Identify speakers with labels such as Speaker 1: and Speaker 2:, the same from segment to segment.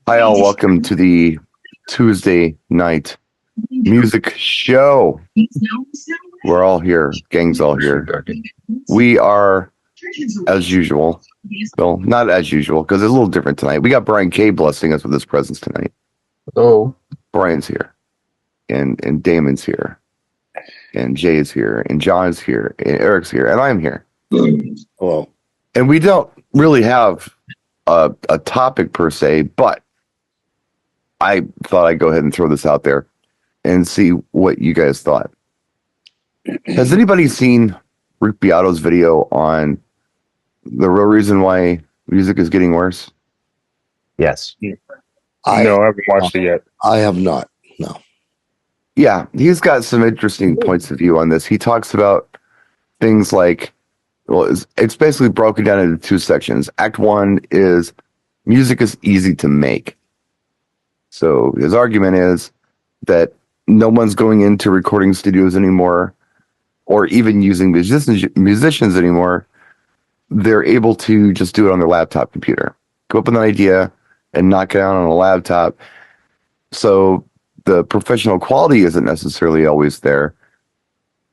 Speaker 1: Hi, all. Welcome to the Tuesday night music show. We're all here. Gang's all here. We are, as usual, well, not as usual, because it's a little different tonight. We got Brian K blessing us with his presence tonight.
Speaker 2: Oh,
Speaker 1: Brian's here, and Damon's here, and Jay is here, and John's here, and Eric's here, and I'm here.
Speaker 2: well,
Speaker 1: And we don't really have a topic per se, but I thought I'd go ahead and throw this out there and see what you guys thought. Has anybody seen Rick Beato's video on the real reason why music is getting worse?
Speaker 3: Yes.
Speaker 2: no, I haven't watched it yet. I have not. No.
Speaker 1: Yeah, he's got some interesting points of view on this. He talks about things like, well, it's basically broken down into two sections. Act one is music is easy to make. So his argument is that no one's going into recording studios anymore, or even using musicians anymore. They're able to just do it on their laptop computer, go up with an idea and knock it out on a laptop. So the professional quality isn't necessarily always there.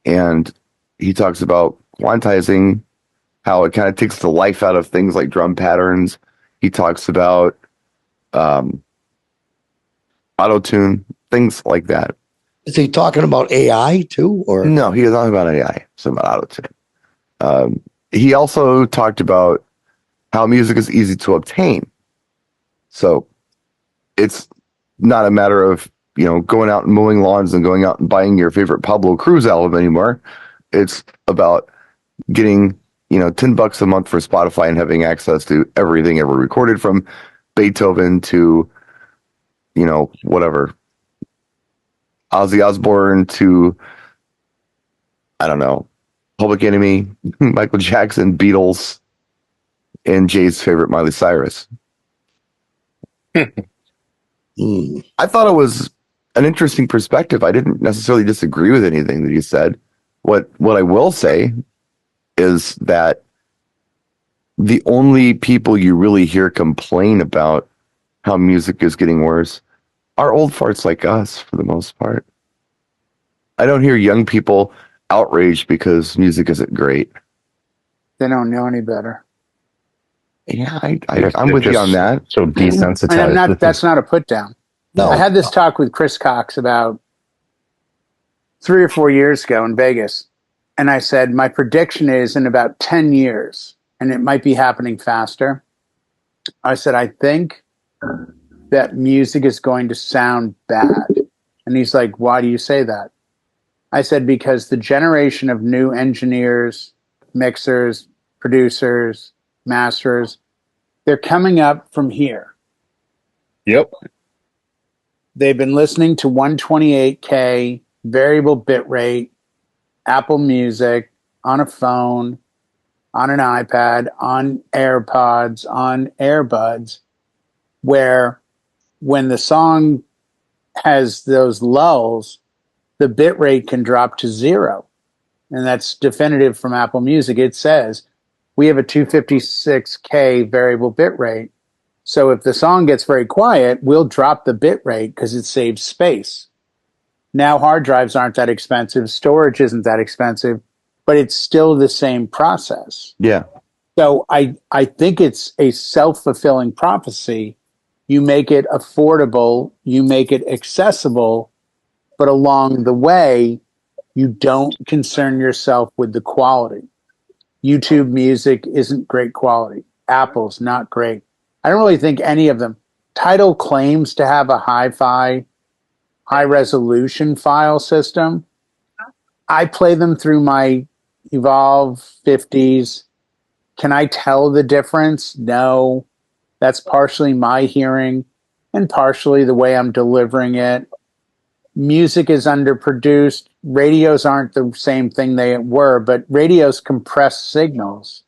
Speaker 1: And he talks about quantizing, how it kind of takes the life out of things like drum patterns. He talks about auto-tune, things like that.
Speaker 4: Is he talking about AI too, or
Speaker 1: No, he is not about AI. It's about auto-tune. He also talked about how music is easy to obtain. So it's not a matter of, going out and mowing lawns and going out and buying your favorite Pablo Cruz album anymore. It's about getting, $10 a month for Spotify and having access to everything ever recorded, from Beethoven to, whatever, Ozzy Osbourne to, I don't know, Public Enemy, Michael Jackson, Beatles, and Jay's favorite, Miley Cyrus. I thought it was an interesting perspective. I didn't necessarily disagree with anything that he said. What I will say is that the only people you really hear complain about how music is getting worse are old farts like us, for the most part. I don't hear young people outraged because music isn't great.
Speaker 5: They don't know any better.
Speaker 1: Yeah, I'm with you on that.
Speaker 3: So desensitized.
Speaker 5: And that's not a put down.
Speaker 4: no?
Speaker 5: I had this talk with Chris Cox about 3 or 4 years ago in Vegas. And I said, my prediction is in about 10 years, and it might be happening faster. I said, I think that music is going to sound bad. And he's like, why do you say that? I said, because the generation of new engineers, mixers, producers, masters, they're coming up from here.
Speaker 2: Yep.
Speaker 5: They've been listening to 128K variable bit rate, Apple Music, on a phone, on an iPad, on AirPods, on earbuds, where when the song has those lulls, the bit rate can drop to 0. And that's definitive from Apple Music. It says, we have a 256K variable bit rate. So if the song gets very quiet, we'll drop the bit rate because it saves space. Now hard drives aren't that expensive. Storage isn't that expensive, but it's still the same process.
Speaker 1: Yeah.
Speaker 5: So I think it's a self-fulfilling prophecy. You make it affordable, you make it accessible, but along the way, you don't concern yourself with the quality. YouTube Music isn't great quality. Apple's not great. I don't really think any of them. Tidal claims to have a hi-fi, high-resolution file system. I play them through my Evolve 50s. Can I tell the difference? No. That's partially my hearing and partially the way I'm delivering it. Music is underproduced. Radios aren't the same thing they were, but radios compress signals.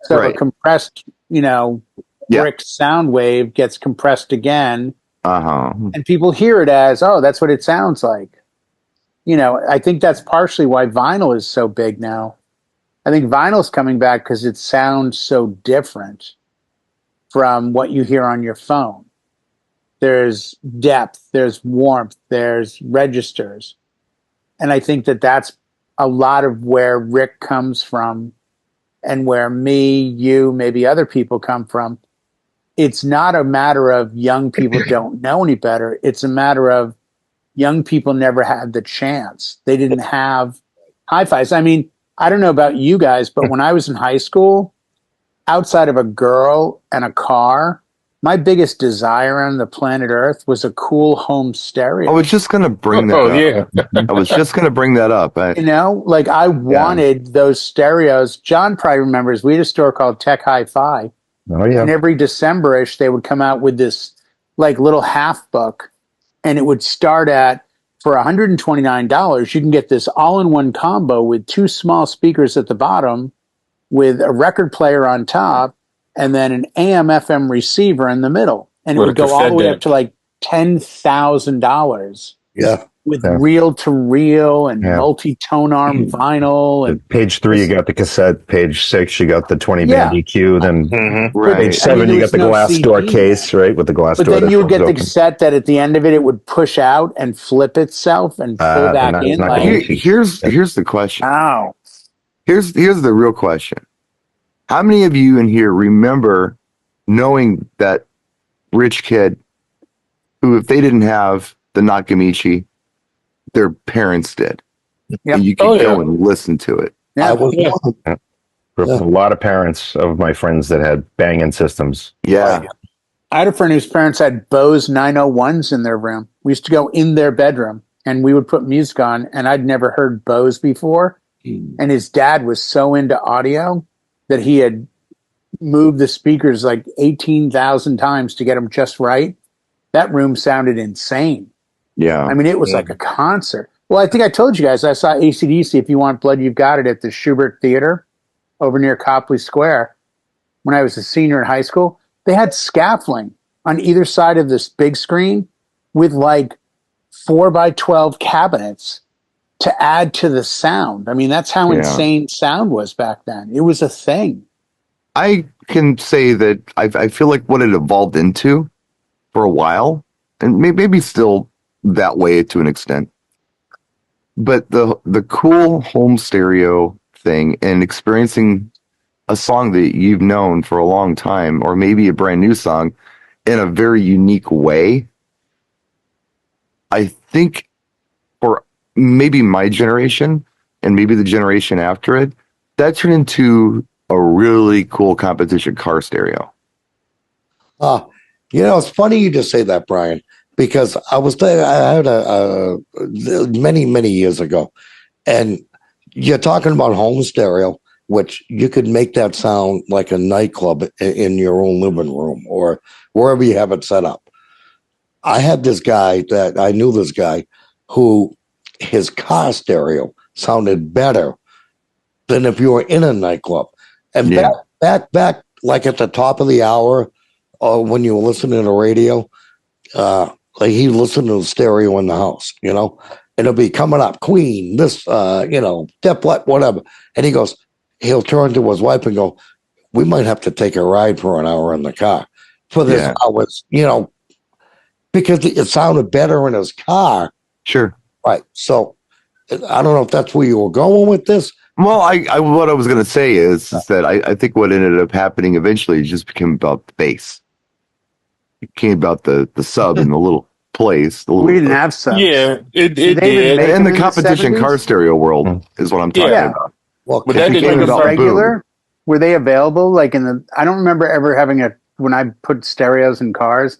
Speaker 5: So
Speaker 1: Right.
Speaker 5: a compressed, brick sound wave gets compressed again, and people hear it as, oh, that's what it sounds like. I think that's partially why vinyl is so big now. I think vinyl's coming back because it sounds so different. from what you hear on your phone. There's depth, there's warmth, there's registers. And I think that that's a lot of where Rick comes from and where me, you, maybe other people come from. It's not a matter of young people don't know any better. It's a matter of young people never had the chance. They didn't have hi-fis. I mean, I don't know about you guys, but when I was in high school, outside of a girl and a car, my biggest desire on the planet Earth was a cool home stereo.
Speaker 1: I was just going to bring that up.
Speaker 2: Yeah.
Speaker 1: I was just going to bring that up.
Speaker 5: You know, like I wanted those stereos. John probably remembers we had a store called Tech Hi-Fi.
Speaker 3: Oh yeah.
Speaker 5: And every December-ish, they would come out with this like little half book, and it would start at, for $129, you can get this all-in-one combo with 2 small speakers at the bottom, with a record player on top, and then an AM/FM receiver in the middle, and it would go all the way up to like $10,000.
Speaker 4: Yeah.
Speaker 5: With reel-to-reel and
Speaker 3: Yeah.
Speaker 5: multi-tone arm vinyl. And
Speaker 3: Page 3, you got the cassette. Page 6, you got the 20-band EQ. Then
Speaker 1: Right.
Speaker 3: page 7, you got the glass door case, right? With the glass door.
Speaker 5: But then
Speaker 3: that
Speaker 5: you would get
Speaker 3: comes
Speaker 5: the
Speaker 3: open.
Speaker 5: cassette that at the end of it, it would push out and flip itself and pull back
Speaker 3: not-
Speaker 5: in.
Speaker 3: not
Speaker 5: Like,
Speaker 3: gonna-
Speaker 1: Here's the question.
Speaker 5: wow.
Speaker 1: Here's the real question. How many of you in here remember knowing that rich kid who, if they didn't have the Nakamichi, their parents did?
Speaker 5: Yep.
Speaker 1: And you could go and listen to it.
Speaker 5: Yeah.
Speaker 4: I was one.
Speaker 3: A lot of parents of my friends that had banging systems.
Speaker 1: Yeah.
Speaker 5: I had a friend whose parents had Bose 901s in their room. We used to go in their bedroom and we would put music on, and I'd never heard Bose before. And his dad was so into audio that he had moved the speakers like 18,000 times to get them just right. That room sounded insane.
Speaker 1: Yeah.
Speaker 5: I mean, it was like a concert. Well, I think I told you guys I saw AC/DC, If You Want Blood, You've Got It, at the Schubert Theater over near Copley Square when I was a senior in high school. They had scaffolding on either side of this big screen with like 4x12 cabinets to add to the sound. I mean, that's how insane sound was back then. It was a thing.
Speaker 1: I can say that I feel like what it evolved into for a while, and maybe still that way to an extent, but the cool home stereo thing and experiencing a song that you've known for a long time, or maybe a brand new song, in a very unique way, I think for maybe my generation and maybe the generation after it, that turned into a really cool competition car stereo.
Speaker 4: It's funny you just say that, Brian, because I was there. I had a many years ago, and you're talking about home stereo, which you could make that sound like a nightclub in your own living room or wherever you have it set up. I had this guy that I knew this guy who his car stereo sounded better than if you were in a nightclub. And back like at the top of the hour, or when you were listening to the radio, like he listened to the stereo in the house, and it'll be coming up, Queen, this, Def Leppard, whatever. And he'll turn to his wife and go, we might have to take a ride for an hour in the car for this hours, because it sounded better in his car.
Speaker 1: Sure.
Speaker 4: Right. So I don't know if that's where you were going with this.
Speaker 1: Well, what I was going to say is that I think what ended up happening eventually just became about the bass. It came about the sub in the little place.
Speaker 5: We didn't have subs.
Speaker 2: Yeah, it
Speaker 5: Did they even
Speaker 2: did.
Speaker 5: make
Speaker 1: in
Speaker 5: them
Speaker 1: the competition
Speaker 5: 70s?
Speaker 1: car stereo world is what I'm talking about.
Speaker 4: Well,
Speaker 2: But that
Speaker 1: It
Speaker 2: didn't
Speaker 1: became
Speaker 2: make
Speaker 1: about
Speaker 5: regular? Were they available? Like I don't remember ever having when I put stereos in cars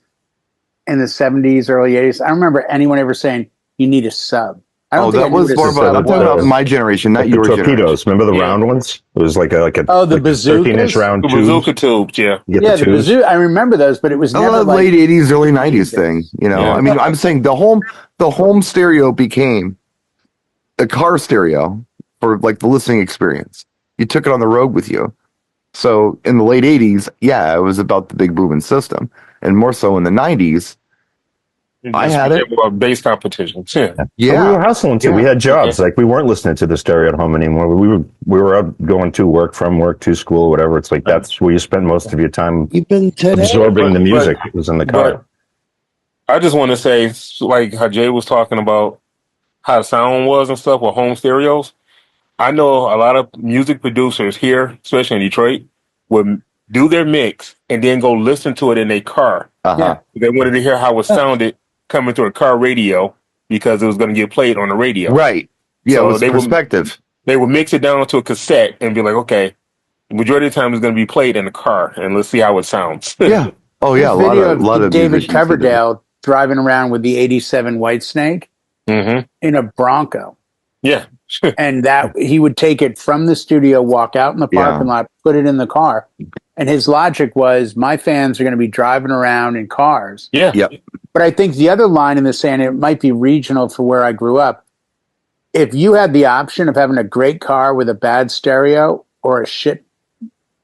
Speaker 5: in the 70s, early 80s. I don't remember anyone ever saying, you need a sub. I don't think
Speaker 1: that
Speaker 5: I knew
Speaker 1: was
Speaker 5: what a
Speaker 1: more about, I'm
Speaker 5: sub
Speaker 1: talking about
Speaker 5: was.
Speaker 1: my generation, not
Speaker 3: The
Speaker 1: your
Speaker 3: torpedoes.
Speaker 1: generation.
Speaker 3: Remember the round ones? It was like a
Speaker 5: Oh, the
Speaker 3: like a 13-inch
Speaker 5: bazookas?
Speaker 3: round
Speaker 2: The
Speaker 3: tubes.
Speaker 2: bazooka tubes, yeah.
Speaker 3: You get
Speaker 5: Yeah,
Speaker 3: the
Speaker 5: the
Speaker 3: tubes.
Speaker 5: bazooka. I remember those, but it was never like
Speaker 1: Late 80s, early 90s
Speaker 5: Jesus.
Speaker 1: thing.
Speaker 2: Yeah.
Speaker 1: I mean, I'm saying the home stereo became a car stereo for like the listening experience. You took it on the road with you. So in the late 80s, it was about the big booming system. And more so in the 90s, I had it.
Speaker 2: Bass competitions. Yeah.
Speaker 3: We were hustling too. We had jobs. Like we weren't listening to the stereo at home anymore. We were out going to work, from work to school, whatever. It's like that's where you spend most of your time absorbing the music. It was in the car.
Speaker 2: I just want to say, like how Jay was talking about how the sound was and stuff with home stereos. I know a lot of music producers here, especially in Detroit, would do their mix and then go listen to it in their car.
Speaker 1: Uh-huh.
Speaker 2: They wanted to hear how it sounded coming through a car radio because it was going to get played on the radio.
Speaker 1: Right. Yeah, so it was perspective.
Speaker 2: They would mix it down to a cassette and be like, okay, the majority of the time it's going to be played in the car, and let's see how it sounds.
Speaker 1: Yeah. Oh, yeah. A lot of
Speaker 5: David Coverdale driving around with the 87 Whitesnake in a Bronco.
Speaker 2: Yeah.
Speaker 5: And that he would take it from the studio, walk out in the parking lot, put it in the car. And his logic was, my fans are going to be driving around in cars.
Speaker 2: Yeah.
Speaker 1: Yep.
Speaker 5: But I think the other line in the saying, it might be regional for where I grew up. If you had the option of having a great car with a bad stereo or a shit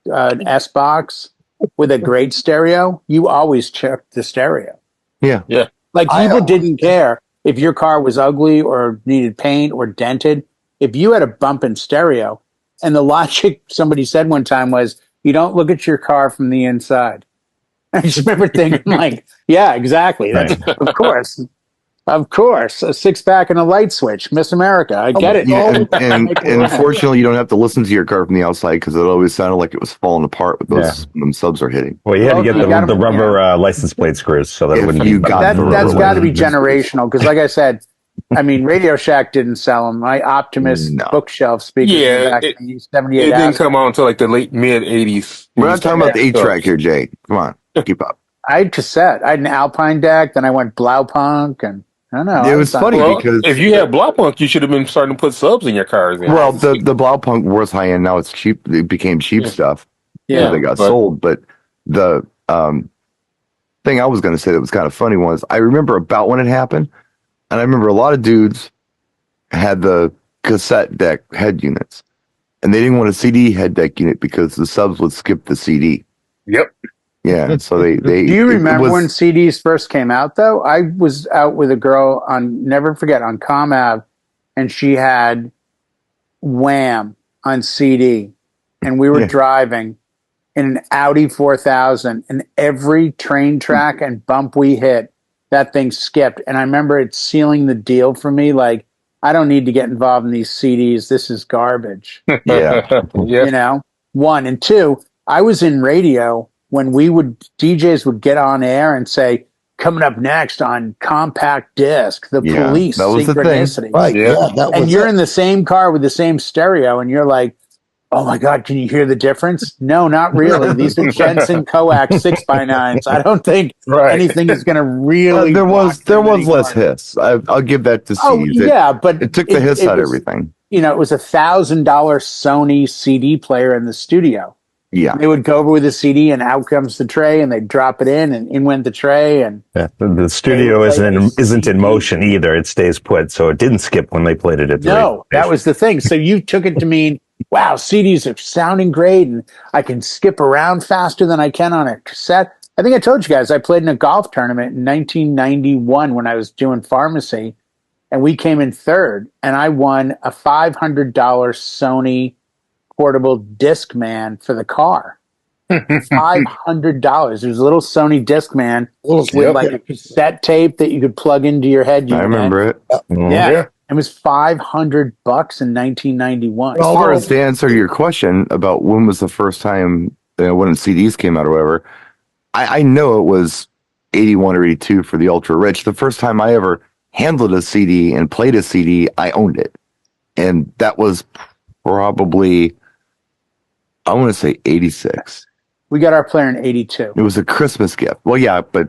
Speaker 5: an S-Box with a great stereo, you always checked the stereo.
Speaker 1: Yeah.
Speaker 2: Yeah.
Speaker 5: Like people didn't care if your car was ugly or needed paint or dented. If you had a bump in stereo, and the logic somebody said one time was, you don't look at your car from the inside. I just remember thinking like, yeah, exactly. That's, of course, a 6-pack and a light switch, Miss America. I get it.
Speaker 1: Yeah, and unfortunately, you don't have to listen to your car from the outside because it always sounded like it was falling apart with those when them subs are hitting.
Speaker 3: Well, you had to get the rubber license plate screws so that it wouldn't.
Speaker 5: That's got to be generational because, like I said, I mean, Radio Shack didn't sell them. My Optimus bookshelf speaker back in 78.
Speaker 2: It didn't come out until like the mid 80s.
Speaker 1: We're not talking about the 8-track here, Jay. Come on, keep up.
Speaker 5: I had cassette. I had an Alpine deck. Then I went Blaupunk, and I don't know.
Speaker 1: It was funny because
Speaker 2: if you had Blaupunk, you should have been starting to put subs in your cars.
Speaker 1: Well, the Blaupunk was high end. Now it's cheap. It became cheap stuff.
Speaker 5: Yeah,
Speaker 1: they got sold. But the thing I was going to say that was kind of funny was I remember about when it happened. And I remember a lot of dudes had the cassette deck head units, and they didn't want a CD head deck unit because the subs would skip the CD.
Speaker 2: Yep.
Speaker 1: Yeah. So they
Speaker 5: Do you remember when CDs first came out, though? I was out with a girl never forget, on Com Ave, and she had Wham on CD, and we were driving in an Audi 4000, and every train track and bump we hit, that thing skipped. And I remember it sealing the deal for me. Like, I don't need to get involved in these CDs. This is garbage. You know, one. And two, I was in radio when DJs would get on air and say, coming up next on compact disc, the Police,
Speaker 1: that was
Speaker 5: Synchronicity.
Speaker 1: The thing.
Speaker 4: Right. Yeah.
Speaker 5: And you're in the same car with the same stereo, and you're like, oh my God, can you hear the difference? No, not really. These are Jensen Coax 6x9s. I don't think anything is going to really.
Speaker 1: There was less hiss. I'll give that to Steve.
Speaker 5: But
Speaker 1: it took the hiss out of everything.
Speaker 5: You know, it was $1,000 Sony CD player in the studio.
Speaker 1: Yeah,
Speaker 5: they would go over with the CD, and out comes the tray, and they drop it in, and in went the tray. And
Speaker 3: the studio isn't in motion either; it stays put, so it didn't skip when they played it at the radio
Speaker 5: that was the thing. So you took it to mean, wow, CDs are sounding great, and I can skip around faster than I can on a cassette. I think I told you guys I played in a golf tournament in 1991 when I was doing pharmacy, and we came in third, and I won a $500 Sony portable Discman for the car. $500. It was a little Sony Discman with like a cassette tape that you could plug into your head.
Speaker 1: I remember it.
Speaker 5: Yeah. It was $500 in 1991.
Speaker 1: As far as the answer to your question about when was the first time when CDs came out or whatever, I know it was 81 or 82 for the Ultra Rich. The first time I ever handled a CD and played a CD, I owned it. And that was probably, I want to say 86.
Speaker 5: We got our player in 82.
Speaker 1: It was a Christmas gift. Well, yeah, but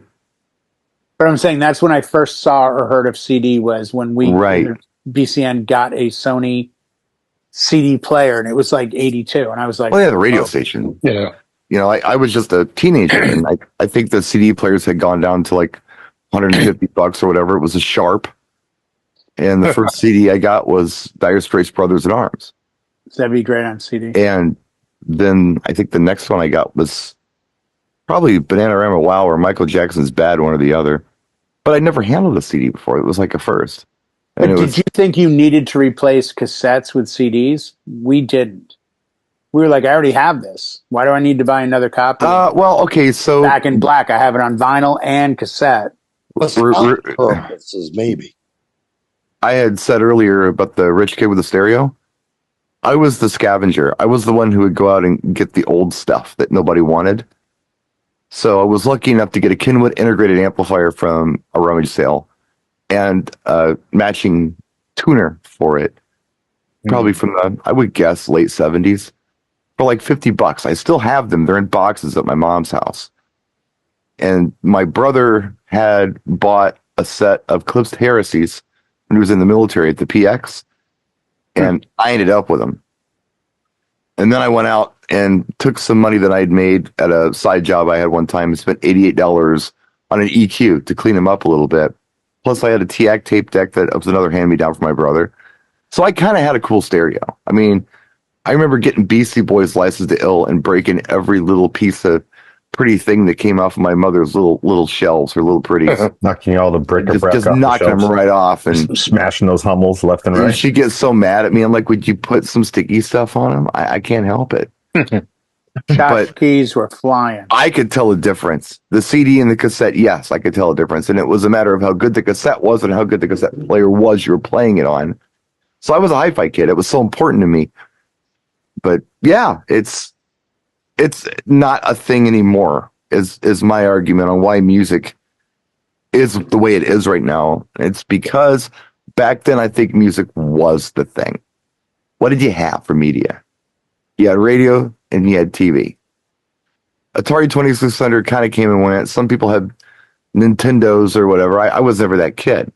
Speaker 5: I'm saying that's when I first saw or heard of CD was when BCN got a Sony CD player, and it was like 82. And I was like,
Speaker 1: well, yeah, the radio station.
Speaker 2: Yeah.
Speaker 1: You know, I was just a teenager, and I think the CD players had gone down to like $150 or whatever. It was a Sharp. And the first CD I got was Dire Straits Brothers in Arms.
Speaker 5: That'd be great on CD.
Speaker 1: And then I think the next one I got was probably Bananarama Wow or Michael Jackson's Bad, one or the other. but I never handled a CD before. It was like a first. And
Speaker 5: But
Speaker 1: it
Speaker 5: did
Speaker 1: was,
Speaker 5: you think you needed to replace cassettes with CDs? We didn't. We were like, I already have this. Why do I need to buy another copy?
Speaker 1: well, okay, so
Speaker 5: Back in Black, I have it on vinyl and cassette.
Speaker 4: Purposes, maybe.
Speaker 1: I had said earlier about the rich kid with the stereo. I was the scavenger. I was the one who would go out and get the old stuff that nobody wanted. So I was lucky enough to get a Kenwood integrated amplifier from a rummage sale and a matching tuner for it, probably from the, I would guess, late 70s for like $50. I still have them. They're in boxes at my mom's house. And my brother had bought a set of Clips Heresies when he was in the military at the PX, and I ended up with them. And then I went out and took some money that I'd made at a side job I had one time and spent $88 on an EQ to clean them up a little bit. Plus, I had a TAC tape deck that was another hand-me-down for my brother. So I kind of had a cool stereo. I mean, I remember getting Beastie Boys' License to Ill and breaking every little piece of pretty thing that came off of my mother's little shelves, her little pretties.
Speaker 3: Knocking all the bric-a-brac
Speaker 1: just
Speaker 3: off
Speaker 1: knocking
Speaker 3: the
Speaker 1: them right off. And
Speaker 3: smashing those Hummels left and
Speaker 1: and
Speaker 3: right.
Speaker 1: she gets so mad at me. I'm like, would you put some sticky stuff on them? I can't help it.
Speaker 5: Tchotchkes were flying.
Speaker 1: I could tell a difference. The CD and the cassette, yes, I could tell a difference. And it was a matter of how good the cassette was and how good the cassette player was you were playing it on. So I was a hi-fi kid. It was so important to me. But yeah, it's not a thing anymore, is my argument on why music is the way it is right now. It's because back then I think music was the thing. What did you have for media? You had radio and you had TV. Atari 2600 kind of came and went. Some people had Nintendos or whatever. I was never that kid.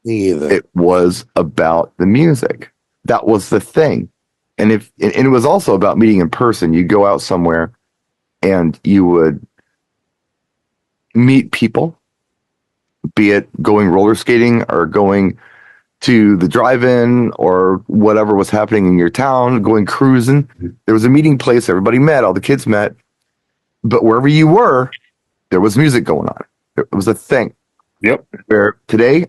Speaker 4: Me either.
Speaker 1: It was about the music. That was the thing. And it was also about meeting in person. You'd go out somewhere and you would meet people, be it going roller skating or going to the drive-in or whatever was happening in your town, going cruising. There was a meeting place. Everybody met. All the kids met. But wherever you were, there was music going on. It was a thing.
Speaker 2: Yep.
Speaker 1: Where today,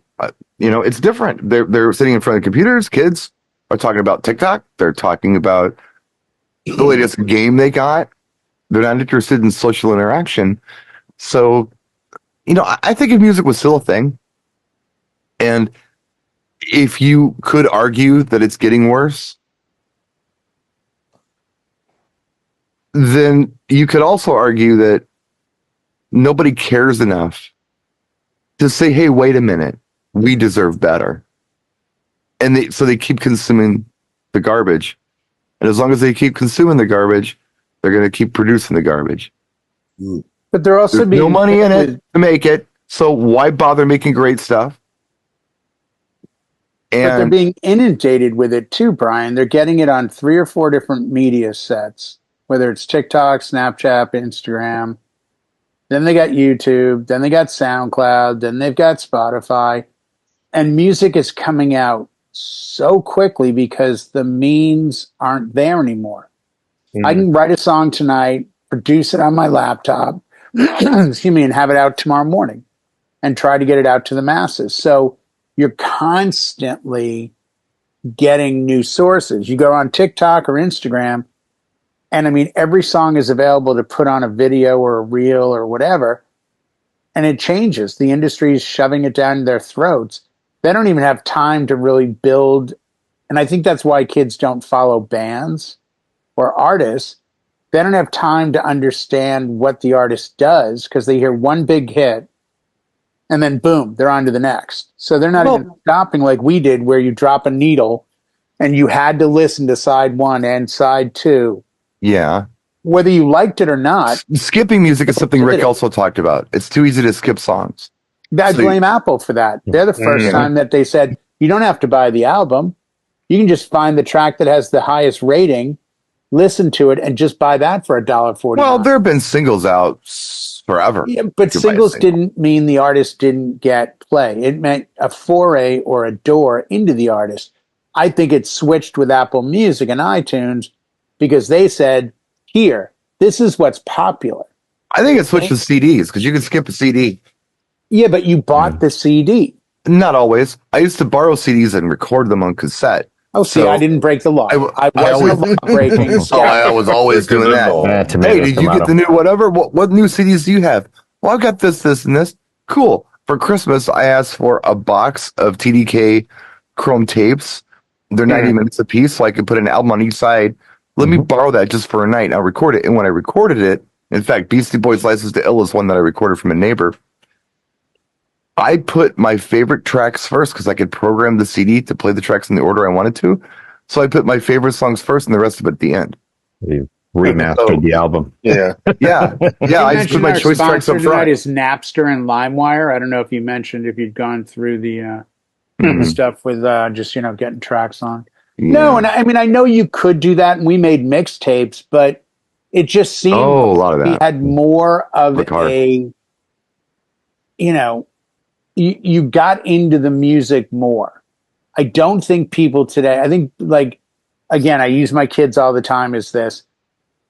Speaker 1: it's different. They're sitting in front of computers. Kids are talking about TikTok. They're talking about the latest game they got. They're not interested in social interaction. So, I think if music was still a thing, and if you could argue that it's getting worse, then you could also argue that nobody cares enough to say, hey, wait a minute, we deserve better. And so they keep consuming the garbage. And as long as they keep consuming the garbage, they're going to keep producing the garbage.
Speaker 5: But they're also
Speaker 1: There's
Speaker 5: being
Speaker 1: no money in it to make it. So why bother making great stuff?
Speaker 5: But they're
Speaker 1: And
Speaker 5: being inundated with it too, Brian. They're getting it on 3 or 4 different media sets, whether it's TikTok, Snapchat, Instagram. Then they got YouTube. Then they got SoundCloud. Then they've got Spotify. And music is coming out so quickly because the means aren't there anymore. I can write a song tonight, produce it on my laptop, excuse me, and have it out tomorrow morning and try to get it out to the masses. So you're constantly getting new sources. You go on TikTok or Instagram, and I mean, every song is available to put on a video or a reel or whatever, and it changes. The industry is shoving it down their throats. They don't even have time to really build. And I think that's why kids don't follow bands or artists. They don't have time to understand what the artist does because they hear one big hit and then boom, they're on to the next. So they're not even stopping like we did, where you drop a needle and you had to listen to side 1 and side 2.
Speaker 1: yeah,
Speaker 5: Whether you liked it or not.
Speaker 1: skipping music is something Rick also talked about. It's too easy to skip songs.
Speaker 5: I blame Apple for that. They're the first time that they said, you don't have to buy the album. You can just find the track that has the highest rating, listen to it, and just buy that for $1.49.
Speaker 1: Well, there have been singles out forever.
Speaker 5: Yeah, but singles didn't mean the artist didn't get play. It meant a foray or a door into the artist. I think it switched with Apple Music and iTunes because they said, here, this is what's popular.
Speaker 1: I think it switched with CDs because you can skip a CD.
Speaker 5: Yeah, but you bought the CD.
Speaker 1: Not always. I used to borrow CDs and record them on cassette.
Speaker 5: Oh, see, I didn't break the law. I wasn't a law breaking.
Speaker 1: I was always doing that. Hey, did you get the new whatever? What new CDs do you have? Well, I've got this, and this. Cool. For Christmas, I asked for a box of TDK Chrome tapes. They're 90 minutes a piece, so I could put an album on each side. Let me borrow that just for a night, and I'll record it. And when I recorded it, in fact, Beastie Boys' License to Ill is one that I recorded from a neighbor. I put my favorite tracks first because I could program the CD to play the tracks in the order I wanted to. So I put my favorite songs first and the rest of it at the end.
Speaker 3: You remastered the album.
Speaker 1: Yeah. I just put my choice tracks up front.
Speaker 5: Is Napster and LimeWire. I don't know if you mentioned if you'd gone through the stuff with just getting tracks on. Yeah. No, and I mean I know you could do that, and we made mixtapes, but it just seemed
Speaker 1: a lot of that.
Speaker 5: We had more of you got into the music more. I don't think people today, I think, like, again, I use my kids all the time as this.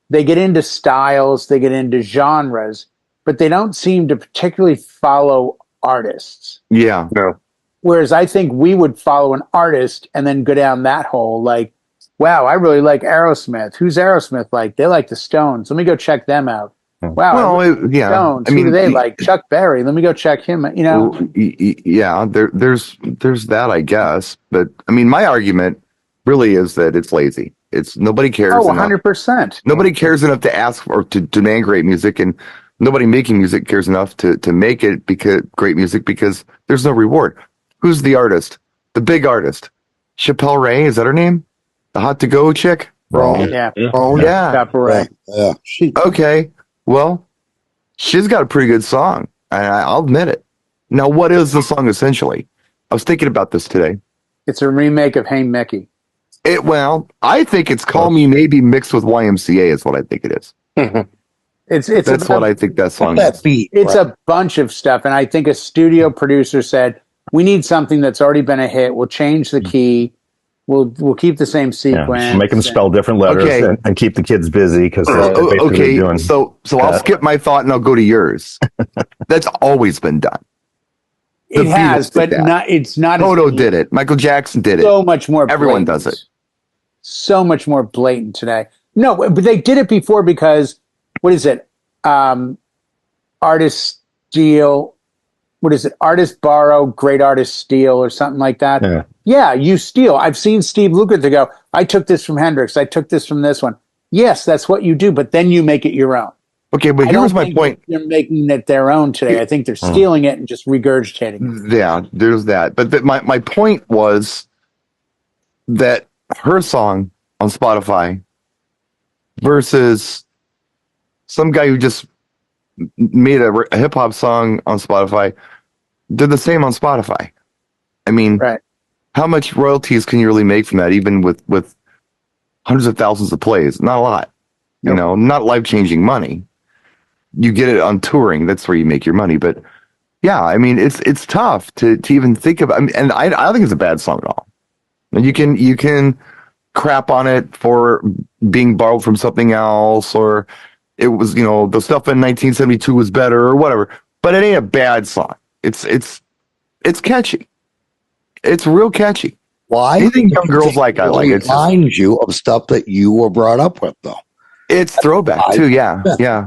Speaker 5: They get into styles, they get into genres, but they don't seem to particularly follow artists.
Speaker 1: Yeah.
Speaker 2: No.
Speaker 5: Whereas I think we would follow an artist and then go down that hole. Like, wow, I really like Aerosmith. Who's Aerosmith like? They like the Stones. Let me go check them out. Wow.
Speaker 1: Well, yeah.
Speaker 5: Stones. Who do they like? Chuck Berry. Let me go check him.
Speaker 1: Yeah. There's that, I guess. But I mean, my argument really is that it's lazy. It's nobody cares.
Speaker 5: Oh, 100%.
Speaker 1: Nobody cares enough to ask or to demand great music, and nobody making music cares enough to make it great music because there's no reward. Who's the artist? The big artist. Chappelle Ray, is that her name? The hot to go chick?
Speaker 5: Wrong. Yeah.
Speaker 1: Yeah. Okay. Well, she's got a pretty good song. I'll admit it. Now, what is the song essentially? I was thinking about this today.
Speaker 5: It's a remake of Hey Mickey.
Speaker 1: I think it's Call Me Maybe mixed with YMCA is what I think it is. That's what I think that song is.
Speaker 5: It's a bunch of stuff. And I think a studio producer said, we need something that's already been a hit. We'll change the key. We'll keep the same sequence.
Speaker 3: Yeah. Make them spell different letters and keep the kids busy because
Speaker 1: okay. So I'll skip my thought and I'll go to yours. That's always been done.
Speaker 5: It has, but it's not.
Speaker 1: Toto did it. Michael Jackson did it.
Speaker 5: So much more.
Speaker 1: Everyone does it.
Speaker 5: So much more blatant today. No, but they did it before because what is it? Artists steal. What is it? Artists borrow, great artists steal, or something like that. Yeah, you steal. I've seen Steve Lukather go, I took this from Hendrix. I took this from this one. Yes, that's what you do, but then you make it your own.
Speaker 1: Okay, but here's my point.
Speaker 5: They're making it their own today. I think they're stealing it and just regurgitating it.
Speaker 1: Yeah, there's that. But my point was that her song on Spotify versus some guy who just made a hip hop song on Spotify, they're the same on Spotify. I mean, how much royalties can you really make from that, even with hundreds of thousands of plays? Not a lot. You know, not life-changing money. You get it on touring. That's where you make your money. But yeah, I mean, it's tough to even think about. I mean, and I don't think it's a bad song at all. And you can crap on it for being borrowed from something else, or it was, the stuff in 1972 was better or whatever. But it ain't a bad song. It's catchy. It's real catchy.
Speaker 4: Why?
Speaker 1: Anything young girls like, I like. It
Speaker 4: reminds you of stuff that you were brought up with, though.
Speaker 1: It's throwback too. Yeah.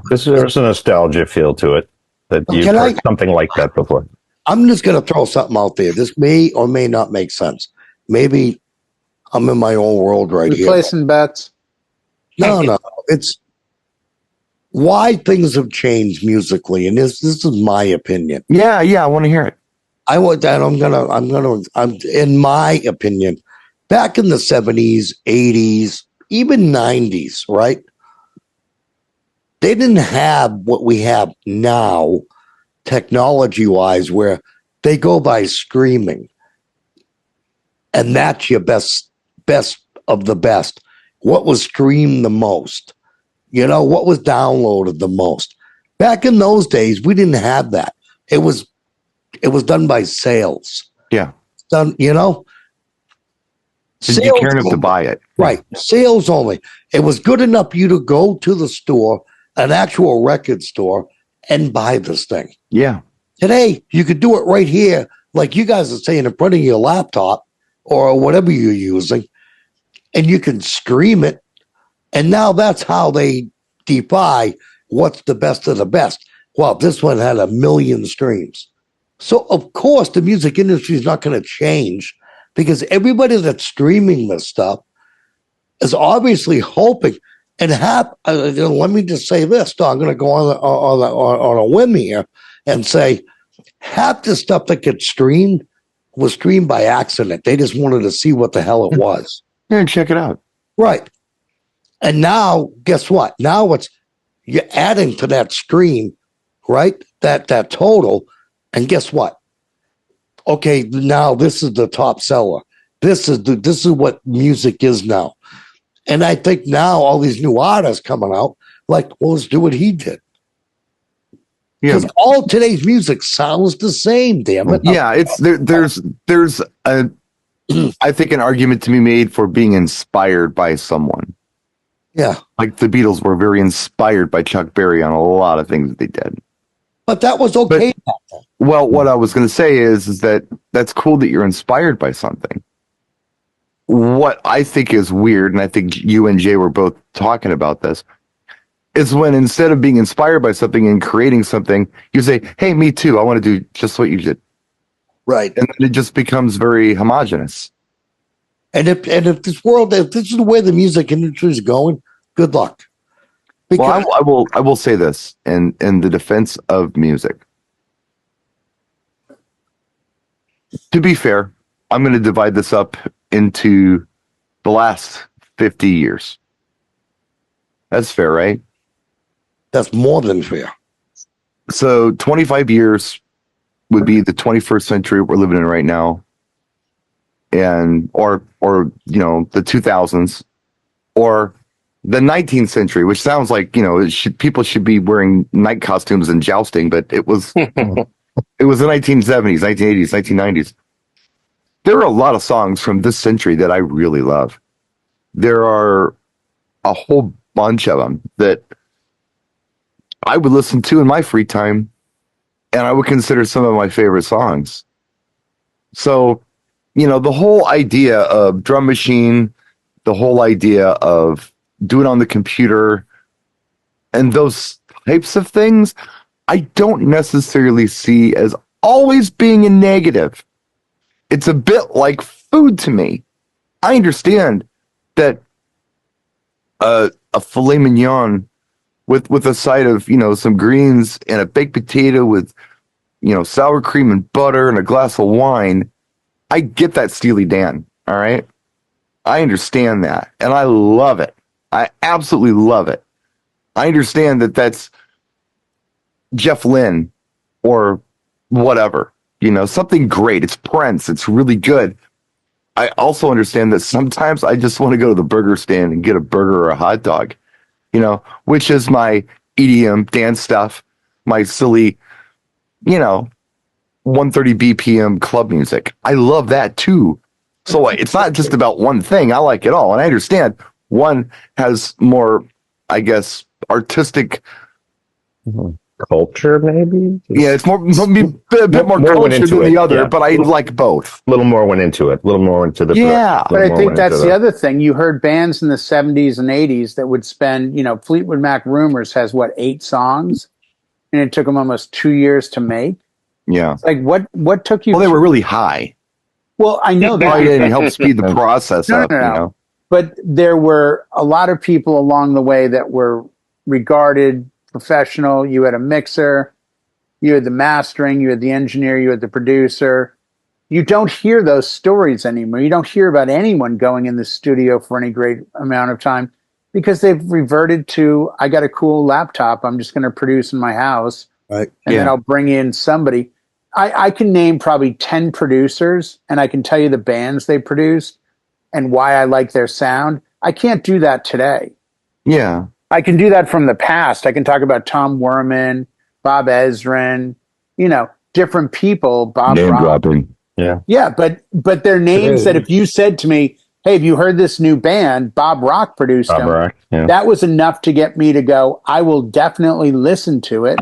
Speaker 3: There's a nostalgia feel to it that you've heard something like that before.
Speaker 4: I'm just going to throw something out there. This may or may not make sense. Maybe I'm in my own world here.
Speaker 5: Placing bets.
Speaker 4: No. It's why things have changed musically, and this is my opinion.
Speaker 1: Yeah. I want to hear it.
Speaker 4: I'm in my opinion, back in the 70s, 80s, even 90s, right? They didn't have what we have now, technology-wise, where they go by streaming. And that's your best of the best. What was streamed the most? What was downloaded the most? Back in those days, we didn't have that. It was done by sales.
Speaker 1: Yeah.
Speaker 4: Done,
Speaker 1: Did you care enough to buy it?
Speaker 4: Right. Sales only. It was good enough for you to go to the store, an actual record store, and buy this thing.
Speaker 1: Yeah.
Speaker 4: Today, you could do it right here, like you guys are saying, in front of your laptop or whatever you're using, and you can stream it. And now that's how they define what's the best of the best. Well, this one had 1 million streams. So, of course, the music industry is not going to change because everybody that's streaming this stuff is obviously hoping and let me just say this. I'm going to go on a whim here and say half the stuff that gets streamed was streamed by accident. They just wanted to see what the hell it was.
Speaker 1: Yeah, check it out.
Speaker 4: Right. And now, guess what? Now you're adding to that stream, right? That total. And guess what? Okay, now this is the top seller. This is what music is now. And I think now all these new artists coming out, like, well, let's do what he did. Because all today's music sounds the same, damn it.
Speaker 1: Yeah, it's there's a I think an argument to be made for being inspired by someone.
Speaker 4: Yeah.
Speaker 1: Like the Beatles were very inspired by Chuck Berry on a lot of things that they did.
Speaker 4: But that was okay.
Speaker 1: Well, what I was going to say is that that's cool that you're inspired by something. What I think is weird, and I think you and Jay were both talking about this, is when instead of being inspired by something and creating something, you say, hey, me too, I want to do just what you did.
Speaker 4: Right.
Speaker 1: And then it just becomes very homogenous.
Speaker 4: And if this is the way the music industry is going, good luck.
Speaker 1: Because I will say this in the defense of music. To be fair, I'm going to divide this up into the last 50 years. That's fair, right?
Speaker 4: That's more than fair.
Speaker 1: So 25 years would be the 21st century we're living in right now. And or the 2000s or the 19th century, which sounds like, people should be wearing night costumes and jousting, but it was it was the 1970s, 1980s, 1990s. There are a lot of songs from this century that I really love. There are a whole bunch of them that I would listen to in my free time, and I would consider some of my favorite songs. So, the whole idea of drum machine, the whole idea of do it on the computer, and those types of things, I don't necessarily see as always being a negative. It's a bit like food to me. I understand that a filet mignon with a side of, some greens and a baked potato with, sour cream and butter and a glass of wine. I get that, Steely Dan. All right. I understand that. And I love it. I absolutely love it. I understand that that's Jeff Lynne or whatever, something great. It's Prince. It's really good. I also understand that sometimes I just want to go to the burger stand and get a burger or a hot dog, which is my EDM dance stuff, my silly, 130 BPM club music. I love that too. So it's not just about one thing. I like it all. And I understand one has more, I guess, artistic
Speaker 3: culture, maybe.
Speaker 1: Yeah, it's a bit more culture than the other, but I like both.
Speaker 3: A little more went into it. A little more into the
Speaker 5: but I think that's the other thing. You heard bands in the 70s and 80s that would spend, Fleetwood Mac Rumors has 8 songs, and it took them almost 2 years to make.
Speaker 1: Yeah,
Speaker 5: it's like what took you?
Speaker 1: Well, they were really high.
Speaker 5: Well, I know that
Speaker 1: didn't help speed the process up.
Speaker 5: No. But there were a lot of people along the way that were regarded professional. You had a mixer, you had the mastering, you had the engineer, you had the producer. You don't hear those stories anymore. You don't hear about anyone going in the studio for any great amount of time because they've reverted to, I got a cool laptop, I'm just going to produce in my house.
Speaker 4: Right.
Speaker 5: And then I'll bring in somebody. I can name probably 10 producers, and I can tell you the bands they produced and why I like their sound. I can't do that today.
Speaker 1: Yeah.
Speaker 5: I can do that from the past. I can talk about Tom Werman, Bob Ezrin, different people. Bob
Speaker 3: name
Speaker 5: Rock.
Speaker 3: dropping. Yeah.
Speaker 5: Yeah, but they're names that if you said to me, hey, have you heard this new band? Bob Rock produced them.
Speaker 3: Rock, yeah.
Speaker 5: That was enough to get me to go, I will definitely listen to it.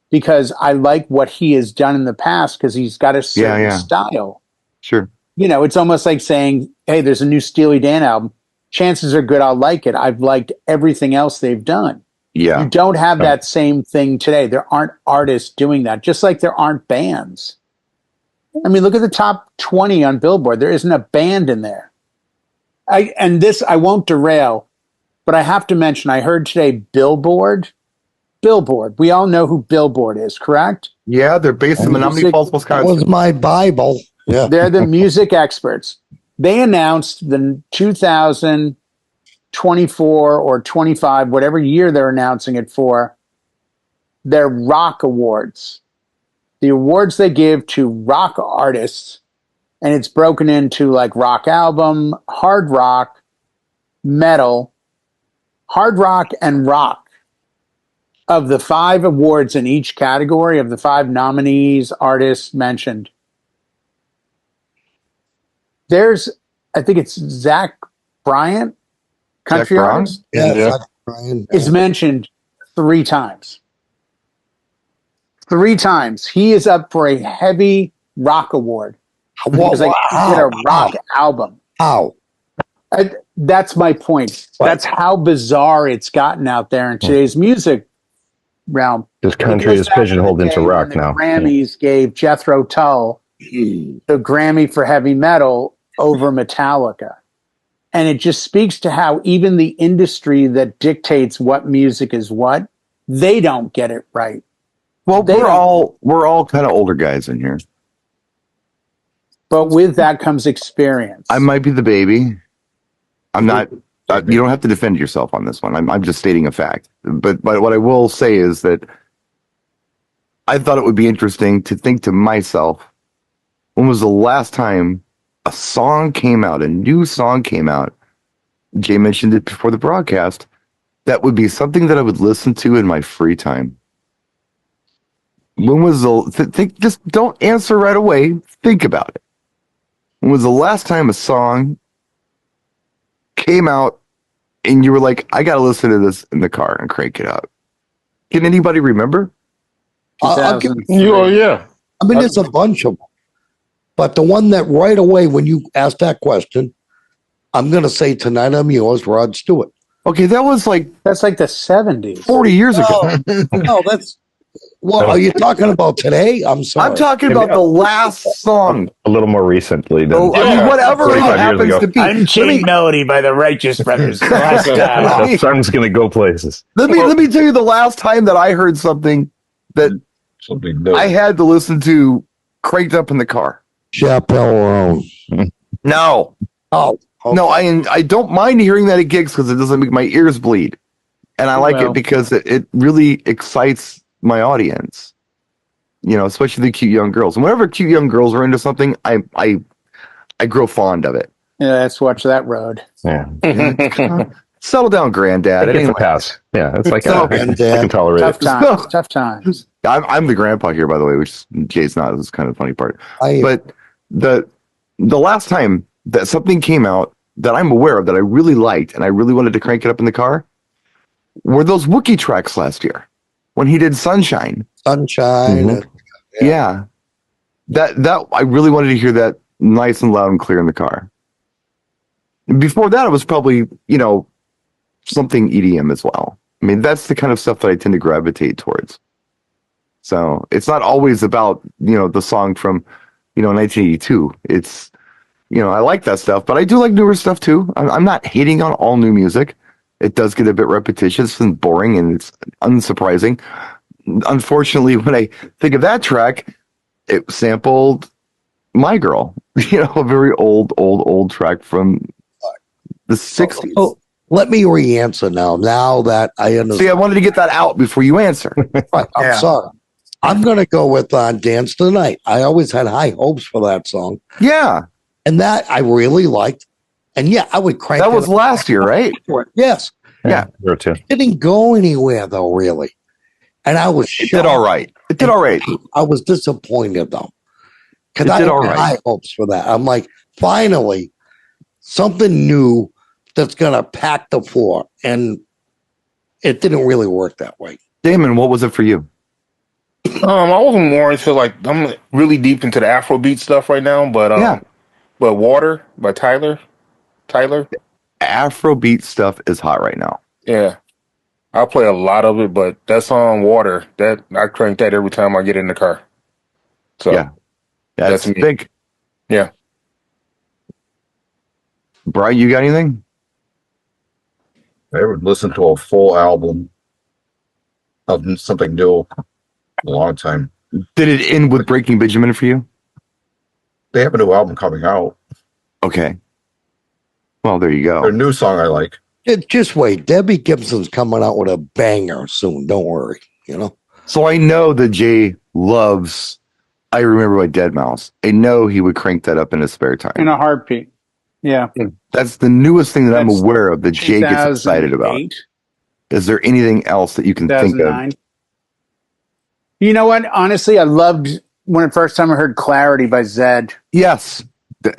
Speaker 5: because I like what he has done in the past because he's got a certain style.
Speaker 1: Sure.
Speaker 5: You know, it's almost like saying, hey, there's a new Steely Dan album. Chances are good I'll like it. I've liked everything else they've done.
Speaker 1: Yeah.
Speaker 5: You don't have that same thing today. There aren't artists doing that, just like there aren't bands. I mean, look at the top 20 on Billboard. There isn't a band in there. I won't derail, but I have to mention, I heard today Billboard. We all know who Billboard is, correct?
Speaker 1: Yeah, they're based in Menominee Falls, Wisconsin.
Speaker 4: That was my Bible. Yeah.
Speaker 5: They're the music experts. They announced the 2024 or 25, whatever year they're announcing it for, their rock awards. The awards they give to rock artists, and it's broken into like rock album, hard rock, metal, hard rock, and rock. Of the 5 awards in each category, of the 5 nominees, artists mentioned, there's, I think it's Zach Bryant, country artist, is mentioned 3 times. 3 times. He is up for a heavy rock award. Because he did a rock album.
Speaker 4: How?
Speaker 5: That's my point.
Speaker 4: Right.
Speaker 5: That's how bizarre it's gotten out there in today's music realm.
Speaker 3: This country is pigeonholed into rock now.
Speaker 5: Grammys gave Jethro Tull the Grammy for heavy metal over Metallica. And it just speaks to how even the industry that dictates what music is what, they don't get it right.
Speaker 1: Well, we're all kind of older guys in here.
Speaker 5: But with that comes experience.
Speaker 1: I might be the baby. I'm not. You don't have to defend yourself on this one. I'm just stating a fact. But what I will say is that I thought it would be interesting to think to myself, when was the last time a song came out, a new song came out? Jay mentioned it before the broadcast. That would be something that I would listen to in my free time. When was think? Just don't answer right away. Think about it. When was the last time a song came out and you were like, I got to listen to this in the car and crank it up? Can anybody remember?
Speaker 4: Yeah. I mean, there's a bunch of them. But the one that right away, when you asked that question, I'm going to say Tonight I'm Yours, Rod Stewart.
Speaker 1: Okay, that's like
Speaker 5: the 70s.
Speaker 1: 40 years ago.
Speaker 4: No, that's... What are you talking about today? I'm sorry.
Speaker 1: I'm talking about the last song.
Speaker 3: A little more recently.
Speaker 1: I mean, whatever it happens to be.
Speaker 5: Unchained Melody by the Righteous Brothers.
Speaker 3: That song's going to go places.
Speaker 1: Let me tell you the last time that I heard something that I had to listen to cranked up in the car.
Speaker 4: Chappelle Roan.
Speaker 1: No.
Speaker 4: Oh. Okay.
Speaker 1: No, I don't mind hearing that at gigs because it doesn't make my ears bleed. And I like it because it really excites my audience, especially the cute young girls. And whenever cute young girls are into something, I grow fond of it.
Speaker 5: Yeah, let's watch that road.
Speaker 3: Yeah.
Speaker 1: Settle down, granddad.
Speaker 3: It gets a pass. Yeah, it's like I can tolerate
Speaker 5: it. Tough times.
Speaker 1: I'm the grandpa here, by the way, which Jay's not. This is kind of the funny part. But the last time that something came out that I'm aware of that I really liked and I really wanted to crank it up in the car were those Wookiee tracks last year. When he did Sunshine.
Speaker 4: Mm-hmm.
Speaker 1: Yeah. That I really wanted to hear that nice and loud and clear in the car. Before that, it was probably, something EDM as well. I mean, that's the kind of stuff that I tend to gravitate towards. So it's not always about, the song from, 1982. It's, I like that stuff, but I do like newer stuff too. I'm not hating on all new music. It does get a bit repetitious and boring, and it's unsurprising. Unfortunately, when I think of that track, it sampled My Girl, a very old track from the 60s.
Speaker 4: Oh, let me re-answer now that I understand.
Speaker 1: See, I wanted to get that out before you answer.
Speaker 4: Right, I'm sorry. I'm going to go with Dance the Night. I always had high hopes for that song.
Speaker 1: Yeah.
Speaker 4: And that I really liked. And yeah, I would crank
Speaker 1: that. That was last year, right?
Speaker 4: Yes.
Speaker 1: Yeah.
Speaker 4: It didn't go anywhere, though, really. And I was shocked.
Speaker 1: It did all right. It did all right.
Speaker 4: I was disappointed, though. Because I had high hopes for that. I'm like, finally, something new that's going to pack the floor. And it didn't really work that way.
Speaker 1: Damon, what was it for you?
Speaker 2: I wasn't more into like I'm really deep into the Afrobeat stuff right now,
Speaker 1: Yeah,
Speaker 2: but Water by Tyler,
Speaker 1: Afrobeat stuff is hot right now.
Speaker 2: yeah, I play a lot of it, but that song Water, that I crank that every time I get in the car. So
Speaker 1: Yeah,
Speaker 2: that's
Speaker 1: that's
Speaker 2: me.
Speaker 1: big.
Speaker 2: Yeah.
Speaker 1: Brian, you got anything?
Speaker 6: I would listen to a full album of something new a long time.
Speaker 1: Did it end with Breaking Benjamin for you?
Speaker 6: They have a new album coming out.
Speaker 1: Okay. Well, there you
Speaker 6: Their
Speaker 1: go.
Speaker 6: new song I like.
Speaker 4: Just wait. Debbie Gibson's coming out with a banger soon. Don't worry.
Speaker 1: So I know that Jay loves I Remember My Dead Mouse. I know he would crank that up in his spare
Speaker 5: In
Speaker 1: time.
Speaker 5: a heartbeat. Yeah.
Speaker 1: That's the newest thing that I'm
Speaker 5: That's
Speaker 1: aware of that Jay gets excited about.
Speaker 5: 2008,
Speaker 1: Is there anything else that you can think of?
Speaker 5: 2009. You know what? Honestly, I loved when the first time I heard Clarity by Zed.
Speaker 1: Yes.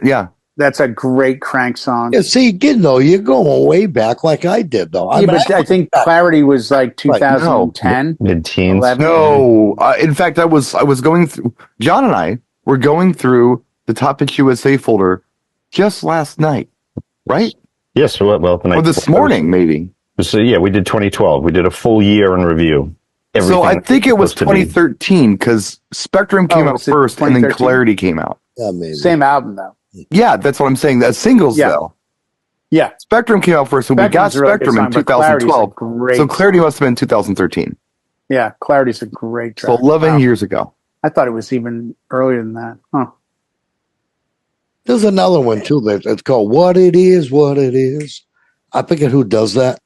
Speaker 1: Yeah.
Speaker 5: That's a great crank song.
Speaker 4: Yeah, see, you're going way back like I did, though.
Speaker 5: Yeah, but I think Clarity was like 2010,
Speaker 3: Mid-teens.
Speaker 5: 11.
Speaker 1: No. In fact, I was going through, John and I were going through the Top Hits USA folder just last night, right?
Speaker 3: Yes. Well, the night
Speaker 1: Or this
Speaker 3: before.
Speaker 1: morning, maybe.
Speaker 3: So yeah, we did 2012. We did a full year in review.
Speaker 1: So I think it was
Speaker 3: supposed to be.
Speaker 1: 2013 because Spectrum came out
Speaker 5: was it
Speaker 1: first and then
Speaker 5: 2013?
Speaker 1: Clarity came out.
Speaker 4: Yeah, maybe.
Speaker 5: Same album, though.
Speaker 1: Yeah, that's what I'm saying. That's singles,
Speaker 5: Yeah.
Speaker 1: though.
Speaker 5: Yeah.
Speaker 1: Spectrum came out first, and we got
Speaker 5: Spectrum's a really good
Speaker 1: Spectrum in
Speaker 5: song, but Clarity's a
Speaker 1: 2012.
Speaker 5: great
Speaker 1: So Clarity
Speaker 5: song.
Speaker 1: must have been 2013.
Speaker 5: Yeah, Clarity's a great
Speaker 1: So
Speaker 5: track.
Speaker 1: 11
Speaker 5: Wow.
Speaker 1: years ago.
Speaker 5: I thought it was even earlier than that. Huh.
Speaker 4: There's another one, too, that's called What It Is, What It Is. I forget who does that.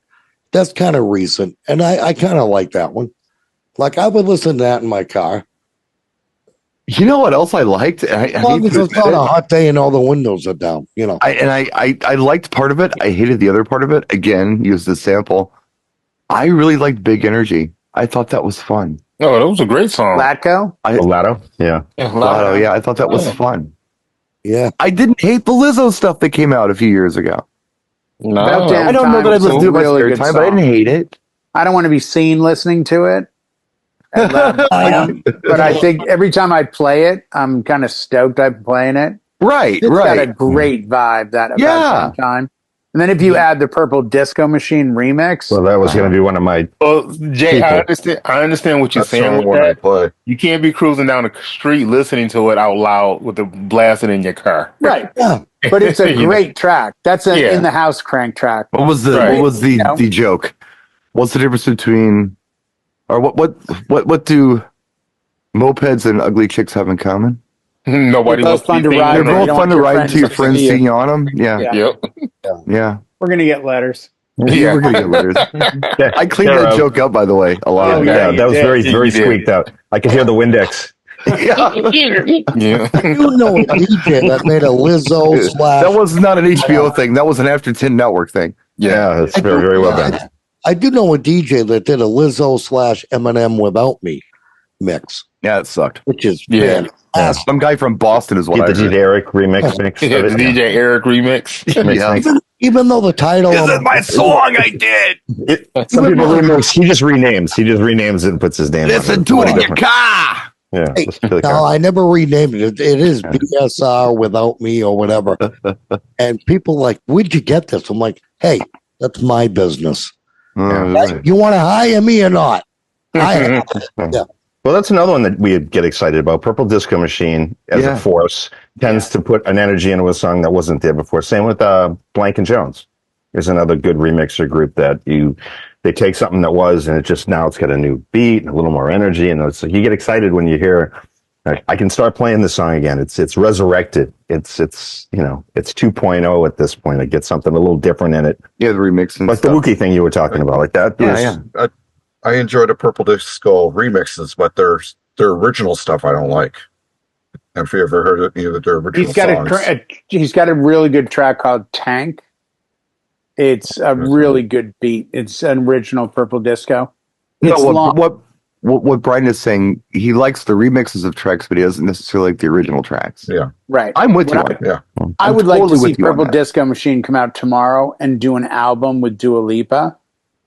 Speaker 4: That's kind of recent, and I kind of like that one. Like, I would listen to that in my car.
Speaker 1: You know what else I liked? I
Speaker 4: As long
Speaker 1: hate
Speaker 4: as
Speaker 1: to
Speaker 4: it's
Speaker 1: admit
Speaker 4: not a
Speaker 1: it.
Speaker 4: hot day and all the windows are down,
Speaker 1: I liked part of it. I hated the other part of it. Again, use the sample. I really liked Big Energy. I thought that was fun.
Speaker 2: No, that was a great song.
Speaker 5: Latko?
Speaker 3: Lotto. Yeah.
Speaker 1: Lotto, yeah, I thought that was fun.
Speaker 4: Yeah.
Speaker 1: I didn't hate the Lizzo stuff that came out a few years ago.
Speaker 2: No,
Speaker 5: About Damn
Speaker 1: I don't know
Speaker 5: Time
Speaker 1: that I
Speaker 5: was a
Speaker 1: listened to it in my
Speaker 5: really
Speaker 1: spare
Speaker 5: good
Speaker 1: time, but I
Speaker 5: song.
Speaker 1: didn't hate it.
Speaker 5: I don't want to be seen listening to it. But I think every time I play it, I'm kind of stoked I'm playing it.
Speaker 1: Right,
Speaker 5: It's got a
Speaker 1: right.
Speaker 5: great vibe that about
Speaker 1: Yeah.
Speaker 5: Damn Time. And then if you add the Purple Disco Machine remix,
Speaker 3: Well, that was going to be one of my.
Speaker 2: Well, Jay, I
Speaker 3: People.
Speaker 2: understand what you're
Speaker 6: That's the
Speaker 2: saying
Speaker 6: only
Speaker 2: with
Speaker 6: one I
Speaker 2: that.
Speaker 6: play.
Speaker 2: You can't be cruising down the street listening to it out loud with the blasting in your car.
Speaker 5: right?
Speaker 4: Yeah.
Speaker 5: But it's a
Speaker 2: You know.
Speaker 5: great track. That's an
Speaker 2: Yeah.
Speaker 5: in the house crank track.
Speaker 1: What was the
Speaker 2: Right.
Speaker 5: No.
Speaker 1: the joke? What's the difference between or what do mopeds and ugly chicks have in common?
Speaker 2: Nobody
Speaker 5: They're
Speaker 2: wants
Speaker 5: both fun
Speaker 2: to
Speaker 5: to
Speaker 2: be
Speaker 5: ride.
Speaker 1: They're
Speaker 2: thinking
Speaker 5: You
Speaker 1: both
Speaker 5: don't
Speaker 1: fun
Speaker 5: want
Speaker 1: to
Speaker 5: your
Speaker 1: ride
Speaker 5: friends
Speaker 1: to your
Speaker 5: to
Speaker 1: friends
Speaker 5: see you.
Speaker 1: seeing you on them. Yeah,
Speaker 5: Yeah.
Speaker 2: Yep.
Speaker 1: yeah.
Speaker 5: We're gonna get letters.
Speaker 1: Yeah, we're gonna get letters. I cleaned that
Speaker 3: Sarah,
Speaker 1: joke up, by the way, a lot.
Speaker 5: Oh,
Speaker 1: ago.
Speaker 5: yeah,
Speaker 3: Yeah,
Speaker 5: you
Speaker 3: that was
Speaker 5: did.
Speaker 3: very,
Speaker 2: You
Speaker 3: very
Speaker 2: did.
Speaker 3: squeaked out. I could hear the Windex.
Speaker 1: Yeah.
Speaker 2: Yeah.
Speaker 4: You know a DJ that made a Lizzo slash.
Speaker 1: That was not an HBO thing. That was an After 10 network thing.
Speaker 3: Yeah, that's
Speaker 4: I
Speaker 3: very,
Speaker 4: do-
Speaker 3: very well done.
Speaker 4: I do know a DJ that did a Lizzo slash Eminem Without Me mix,
Speaker 1: Yeah, it sucked.
Speaker 4: which is
Speaker 2: Yeah.
Speaker 4: fantastic.
Speaker 1: Some guy from Boston is what
Speaker 3: Get
Speaker 1: I
Speaker 3: the
Speaker 1: heard.
Speaker 3: DJ Eric remix mix.
Speaker 2: Yeah,
Speaker 3: of
Speaker 2: the
Speaker 3: it.
Speaker 2: DJ Eric remix.
Speaker 1: Yeah.
Speaker 4: Even though the title
Speaker 1: song I did.
Speaker 3: Some people remix. He just renames. He just renames it and puts his name on it.
Speaker 1: Listen to it in your car.
Speaker 3: Yeah.
Speaker 4: Hey,
Speaker 3: listen to the
Speaker 4: no,
Speaker 3: car.
Speaker 4: I never renamed it. It is BSR Without Me or whatever. And people like, where'd you get this? I'm like, hey, that's my business.
Speaker 1: Oh,
Speaker 4: You want to hire me or not? I
Speaker 3: Well, that's another one that we get excited about. Purple Disco Machine as
Speaker 1: Yeah.
Speaker 3: a force tends to put an energy into a song that wasn't there before. Same with Blank and Jones. There's another good remixer group that they take something that was and now it's got a new beat and a little more energy, and you get excited when you hear I can start playing this song again. It's resurrected. It's 2.0 at this point. I get something a little different in it.
Speaker 1: Yeah, the remix and
Speaker 3: Like the
Speaker 1: stuff.
Speaker 3: Wookiee thing you were talking about, like that.
Speaker 1: Yeah, yeah.
Speaker 6: I enjoy the Purple Disco remixes, but their original stuff I don't like. Have you ever heard of any of their original
Speaker 5: He's got
Speaker 6: songs?
Speaker 5: he's got a really good track called Tank. It's a really good beat. It's an original Purple Disco. It's
Speaker 1: No,
Speaker 5: long.
Speaker 1: what Brian is saying, he likes the remixes of tracks, but he doesn't necessarily like the original tracks.
Speaker 6: Yeah.
Speaker 5: Right.
Speaker 1: I'm with you
Speaker 5: What
Speaker 1: on it.
Speaker 5: I
Speaker 1: I'm
Speaker 5: would like
Speaker 1: totally
Speaker 5: to see
Speaker 1: with you on
Speaker 5: Purple
Speaker 1: that.
Speaker 5: Disco Machine come out tomorrow and do an album with Dua Lipa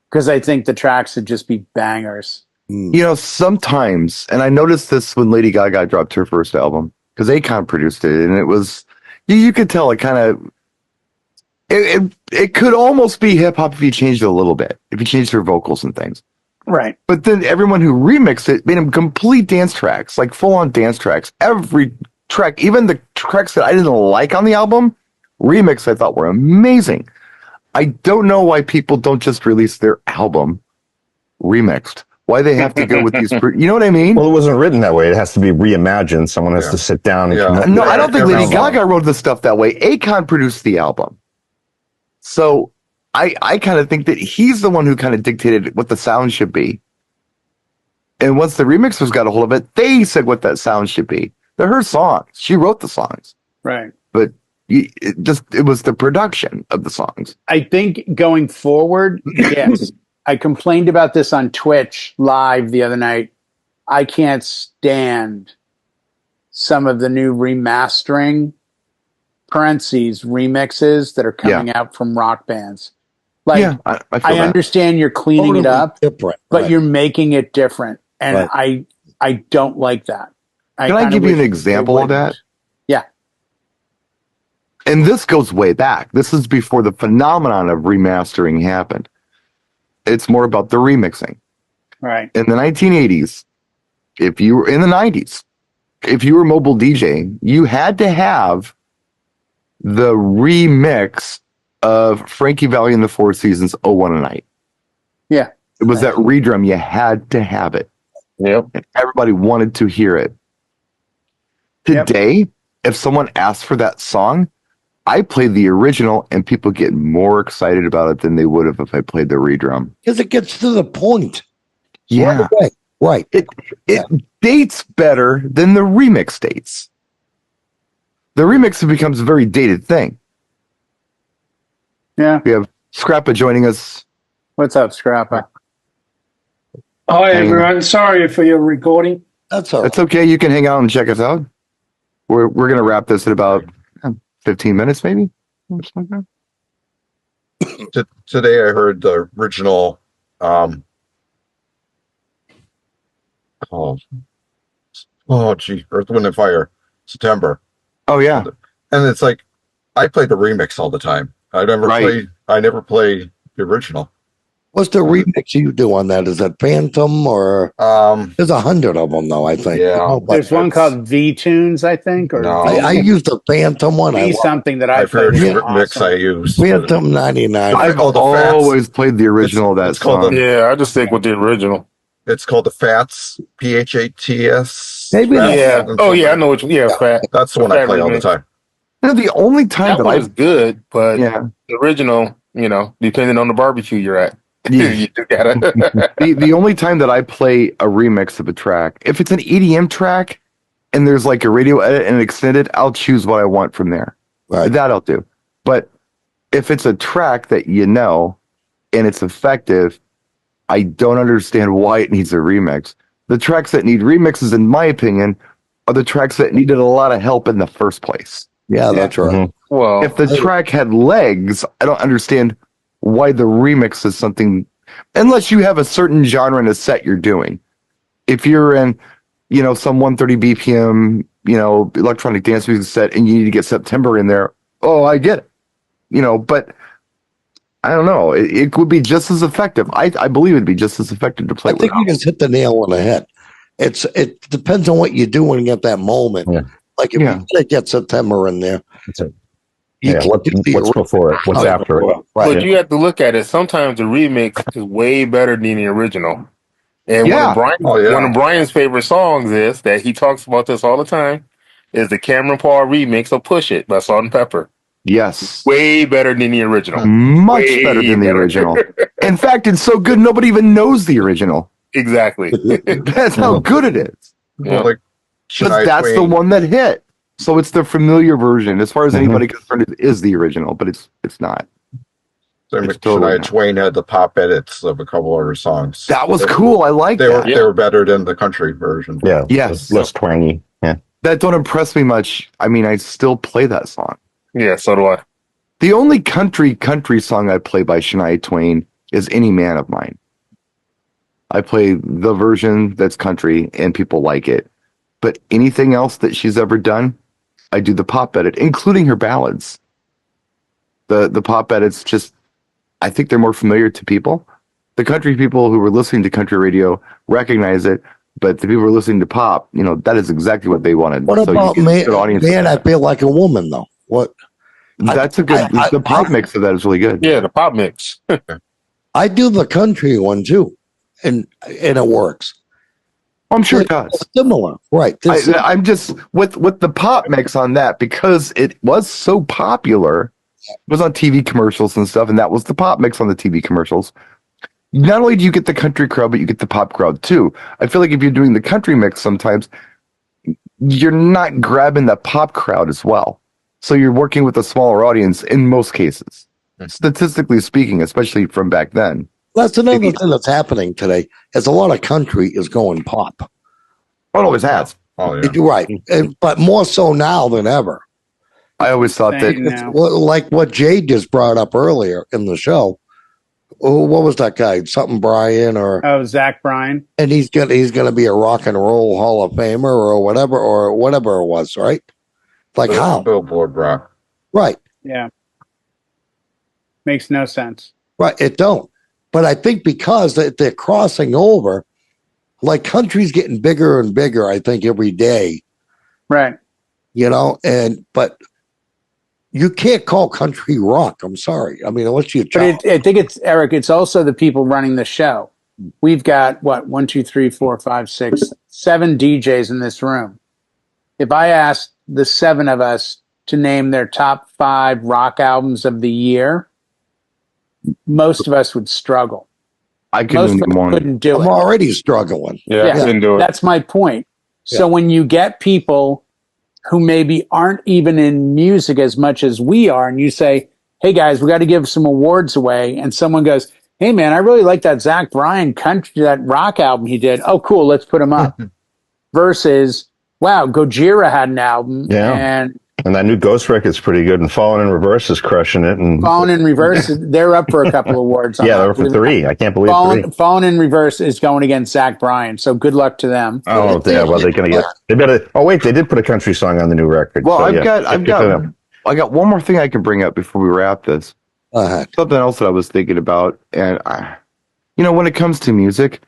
Speaker 5: because I think the tracks would just be bangers.
Speaker 1: You know, sometimes, and I noticed this when Lady Gaga dropped her first album, because Akon produced it, and it was, you could tell it kind of, it could almost be hip hop if you changed it a little bit, if you changed her vocals and things.
Speaker 5: Right.
Speaker 1: But then everyone who remixed it made them complete dance tracks, like full on dance tracks. Every track, even the tracks that I didn't like on the album, remix I thought were amazing. I don't know why people don't just release their album remixed. Why they have to go with these, you know what I mean?
Speaker 3: Well, it wasn't written that way. It has to be reimagined. Someone has to sit down and come up.
Speaker 1: No, I don't think Lady Gaga wrote the stuff that way. Akon produced the album. So I kind of think that he's the one who kind of dictated what the sound should be. And once the remixers got a hold of it, they said what that sound should be. They're her songs. She wrote the songs.
Speaker 5: Right.
Speaker 1: But it was the production of the songs.
Speaker 5: I think going forward, yes. I complained about this on Twitch live the other night. I can't stand some of the new remastering parentheses remixes that are coming out from rock bands. Like, I understand you're cleaning it up, but you're making it different. And I don't like that.
Speaker 1: Can I give you an example of that?
Speaker 5: Yeah.
Speaker 1: And this goes way back. This is before the phenomenon of remastering happened. It's more about the remixing.
Speaker 5: Right.
Speaker 1: In the 1980s, if you were in the 90s, if you were mobile DJing, you had to have the remix of Frankie Valli and the Four Seasons 01 a Night.
Speaker 5: Yeah.
Speaker 1: It was that redrum. You had to have it.
Speaker 2: Yep.
Speaker 1: And everybody wanted to hear it. Today, if someone asks for that song, I play the original and people get more excited about it than they would have if I played the redrum.
Speaker 4: Because it gets to the point.
Speaker 1: Yeah.
Speaker 4: Right.
Speaker 1: It dates better than the remix dates. The remix becomes a very dated thing.
Speaker 5: Yeah.
Speaker 1: We have Scrappa joining us.
Speaker 5: What's up, Scrappa?
Speaker 7: Hi, everyone. Sorry for your recording.
Speaker 4: That's all right.
Speaker 1: It's okay. You can hang out and check us out. We're going to wrap this in about 15 minutes, maybe.
Speaker 6: Today I heard the original. Oh, gee, Earth, Wind, and Fire, September.
Speaker 1: Oh yeah,
Speaker 6: and it's like I play the remix all the time. I never play the original.
Speaker 4: What's the remix you do on that? Is that Phantom or there's 100 of them though, I think.
Speaker 6: Yeah.
Speaker 5: There's one called V Tunes, I think, or
Speaker 6: No.
Speaker 4: I used the Phantom one.
Speaker 5: V something that
Speaker 6: I've heard the mix
Speaker 5: awesome.
Speaker 6: I use.
Speaker 4: Phantom 99.
Speaker 1: I've always played the original of that song.
Speaker 2: Yeah, I just stick with the original.
Speaker 6: It's called the Fats, PHATS.
Speaker 4: Maybe
Speaker 2: yeah. Oh yeah, I know what you. Yeah, Fat.
Speaker 6: That's the one I play all the time.
Speaker 1: You know, the only time
Speaker 2: that
Speaker 1: I
Speaker 2: was good, but the original, depending on the barbecue you're at. You gotta.
Speaker 1: the only time that I play a remix of a track, if it's an EDM track and there's like a radio edit and extended, I'll choose what I want from there.
Speaker 4: Right.
Speaker 1: That I'll do. But if it's a track that and it's effective, I don't understand why it needs a remix. The tracks that need remixes, in my opinion, are the tracks that needed a lot of help in the first place.
Speaker 4: Yeah, that's right.
Speaker 1: Mm-hmm. Well, if the track had legs, I don't understand why the remix is something, unless you have a certain genre in a set you're doing. If you're in, some 130 BPM, electronic dance music set and you need to get September in there, I get it. But I don't know. It would be just as effective. I believe it'd be just as effective to play with.
Speaker 4: I think you just hit the nail on the head. It depends on what you do when you get that moment. Yeah. Like if you get September in there.
Speaker 3: What's before it? What's after it?
Speaker 2: Right. But you have to look at it. Sometimes the remix is way better than the original. And one of Brian's favorite songs is that he talks about this all the time is the Cameron Paul remix of "Push It" by Salt and Pepper.
Speaker 1: Yes,
Speaker 2: way better than the original.
Speaker 1: Much better than the original. In fact, it's so good nobody even knows the original.
Speaker 2: Exactly.
Speaker 1: That's how good it is.
Speaker 6: Yeah. Like,
Speaker 1: that's the one that hit. So it's the familiar version, as far as anybody concerned. It is the original, but it's not.
Speaker 6: So Shania Twain had the pop edits of a couple of her songs.
Speaker 1: That was cool. I like that.
Speaker 6: They were better than the country version.
Speaker 3: Yeah.
Speaker 1: Yes.
Speaker 3: Less twangy. Yeah.
Speaker 1: That don't impress me much. I mean, I still play that song.
Speaker 2: Yeah, so do I.
Speaker 1: The only country song I play by Shania Twain is "Any Man of Mine." I play the version that's country and people like it. But anything else that she's ever done, I do the pop edit, including her ballads. The pop edits just, I think they're more familiar to people. The country people who were listening to country radio recognize it, but the people who are listening to pop, that is exactly what they wanted.
Speaker 4: What about Man, I Feel Like a Woman, though? What?
Speaker 1: That's the pop mix of that is really good.
Speaker 2: Yeah, the pop mix.
Speaker 4: I do the country one too, and it works.
Speaker 1: I'm sure it does.
Speaker 4: Similar, right?
Speaker 1: I'm just with the pop mix on that because it was so popular. It was on TV commercials and stuff, and that was the pop mix on the TV commercials. Not only do you get the country crowd, but you get the pop crowd too. I feel like if you're doing the country mix, sometimes you're not grabbing the pop crowd as well. So you're working with a smaller audience in most cases, statistically speaking, especially from back then.
Speaker 4: That's another thing that's happening today. Is a lot of country is going pop.
Speaker 1: It always has.
Speaker 6: Oh yeah,
Speaker 4: right, but more so now than ever.
Speaker 1: I always thought that,
Speaker 4: like what Jade just brought up earlier in the show. Oh, what was that guy? Something Bryan or
Speaker 5: Zach Bryan,
Speaker 4: and he's gonna be a rock and roll Hall of Famer or whatever it was, right? Like how
Speaker 6: Billboard rock,
Speaker 4: right?
Speaker 5: Yeah, makes no sense.
Speaker 4: Right, it don't. But I think because they're crossing over, like country's getting bigger and bigger. I think every day,
Speaker 5: right?
Speaker 4: But you can't call country rock. I'm sorry. I mean, unless you.
Speaker 5: But I think it's Eric. It's also the people running the show. We've got 1, 2, 3, 4, 5, 6, 7 DJs in this room. If I asked the 7 of us to name their top 5 rock albums of the year, most of us would struggle.
Speaker 1: I couldn't
Speaker 5: do it.
Speaker 4: I'm already struggling.
Speaker 2: Yeah, I couldn't do it.
Speaker 5: That's my point. So when you get people who maybe aren't even in music as much as we are, and you say, hey guys, we got to give some awards away, and someone goes, hey man, I really like that Zach Bryan country, that rock album he did. Oh cool, let's put him up. Versus, wow, Gojira had an album.
Speaker 3: And that new Ghost record's pretty good, and Fallen in Reverse is crushing it. And
Speaker 5: Fallen in Reverse, they're up for a couple of awards.
Speaker 3: Yeah, they're up for 3. I can't believe 3.
Speaker 5: Fallen in Reverse is going against Zach Bryan, so good luck to them.
Speaker 3: Oh, yeah, well, they're going to get. They better. Oh, wait, they did put a country song on the new record.
Speaker 1: Well, so, I got one more thing I can bring up before we wrap this. Something else that I was thinking about, and when it comes to music,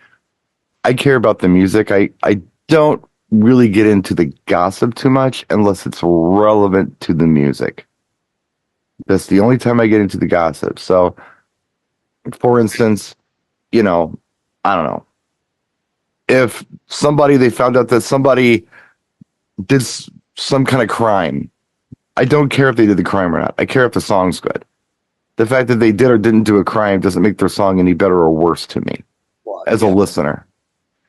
Speaker 1: I care about the music. I don't really get into the gossip too much unless it's relevant to the music. That's the only time I get into the gossip. So, for instance, I don't know. If they found out that somebody did some kind of crime, I don't care if they did the crime or not. I care if the song's good. The fact that they did or didn't do a crime doesn't make their song any better or worse to me as a listener.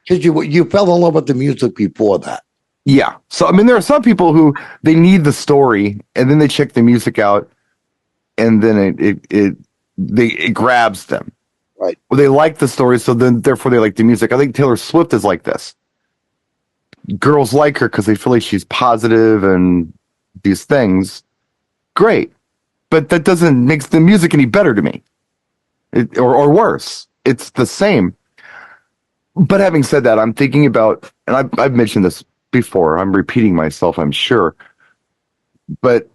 Speaker 4: Because you fell in love with the music before that.
Speaker 1: Yeah. So, I mean, there are some people who they need the story and then they check the music out and then it grabs them.
Speaker 4: Right.
Speaker 1: Well, they like the story, so then therefore they like the music. I think Taylor Swift is like this. Girls like her because they feel like she's positive and these things. Great. But that doesn't make the music any better to me. Or worse. It's the same. But having said that, I'm thinking about, and I've mentioned this before, I'm repeating myself, I'm sure, but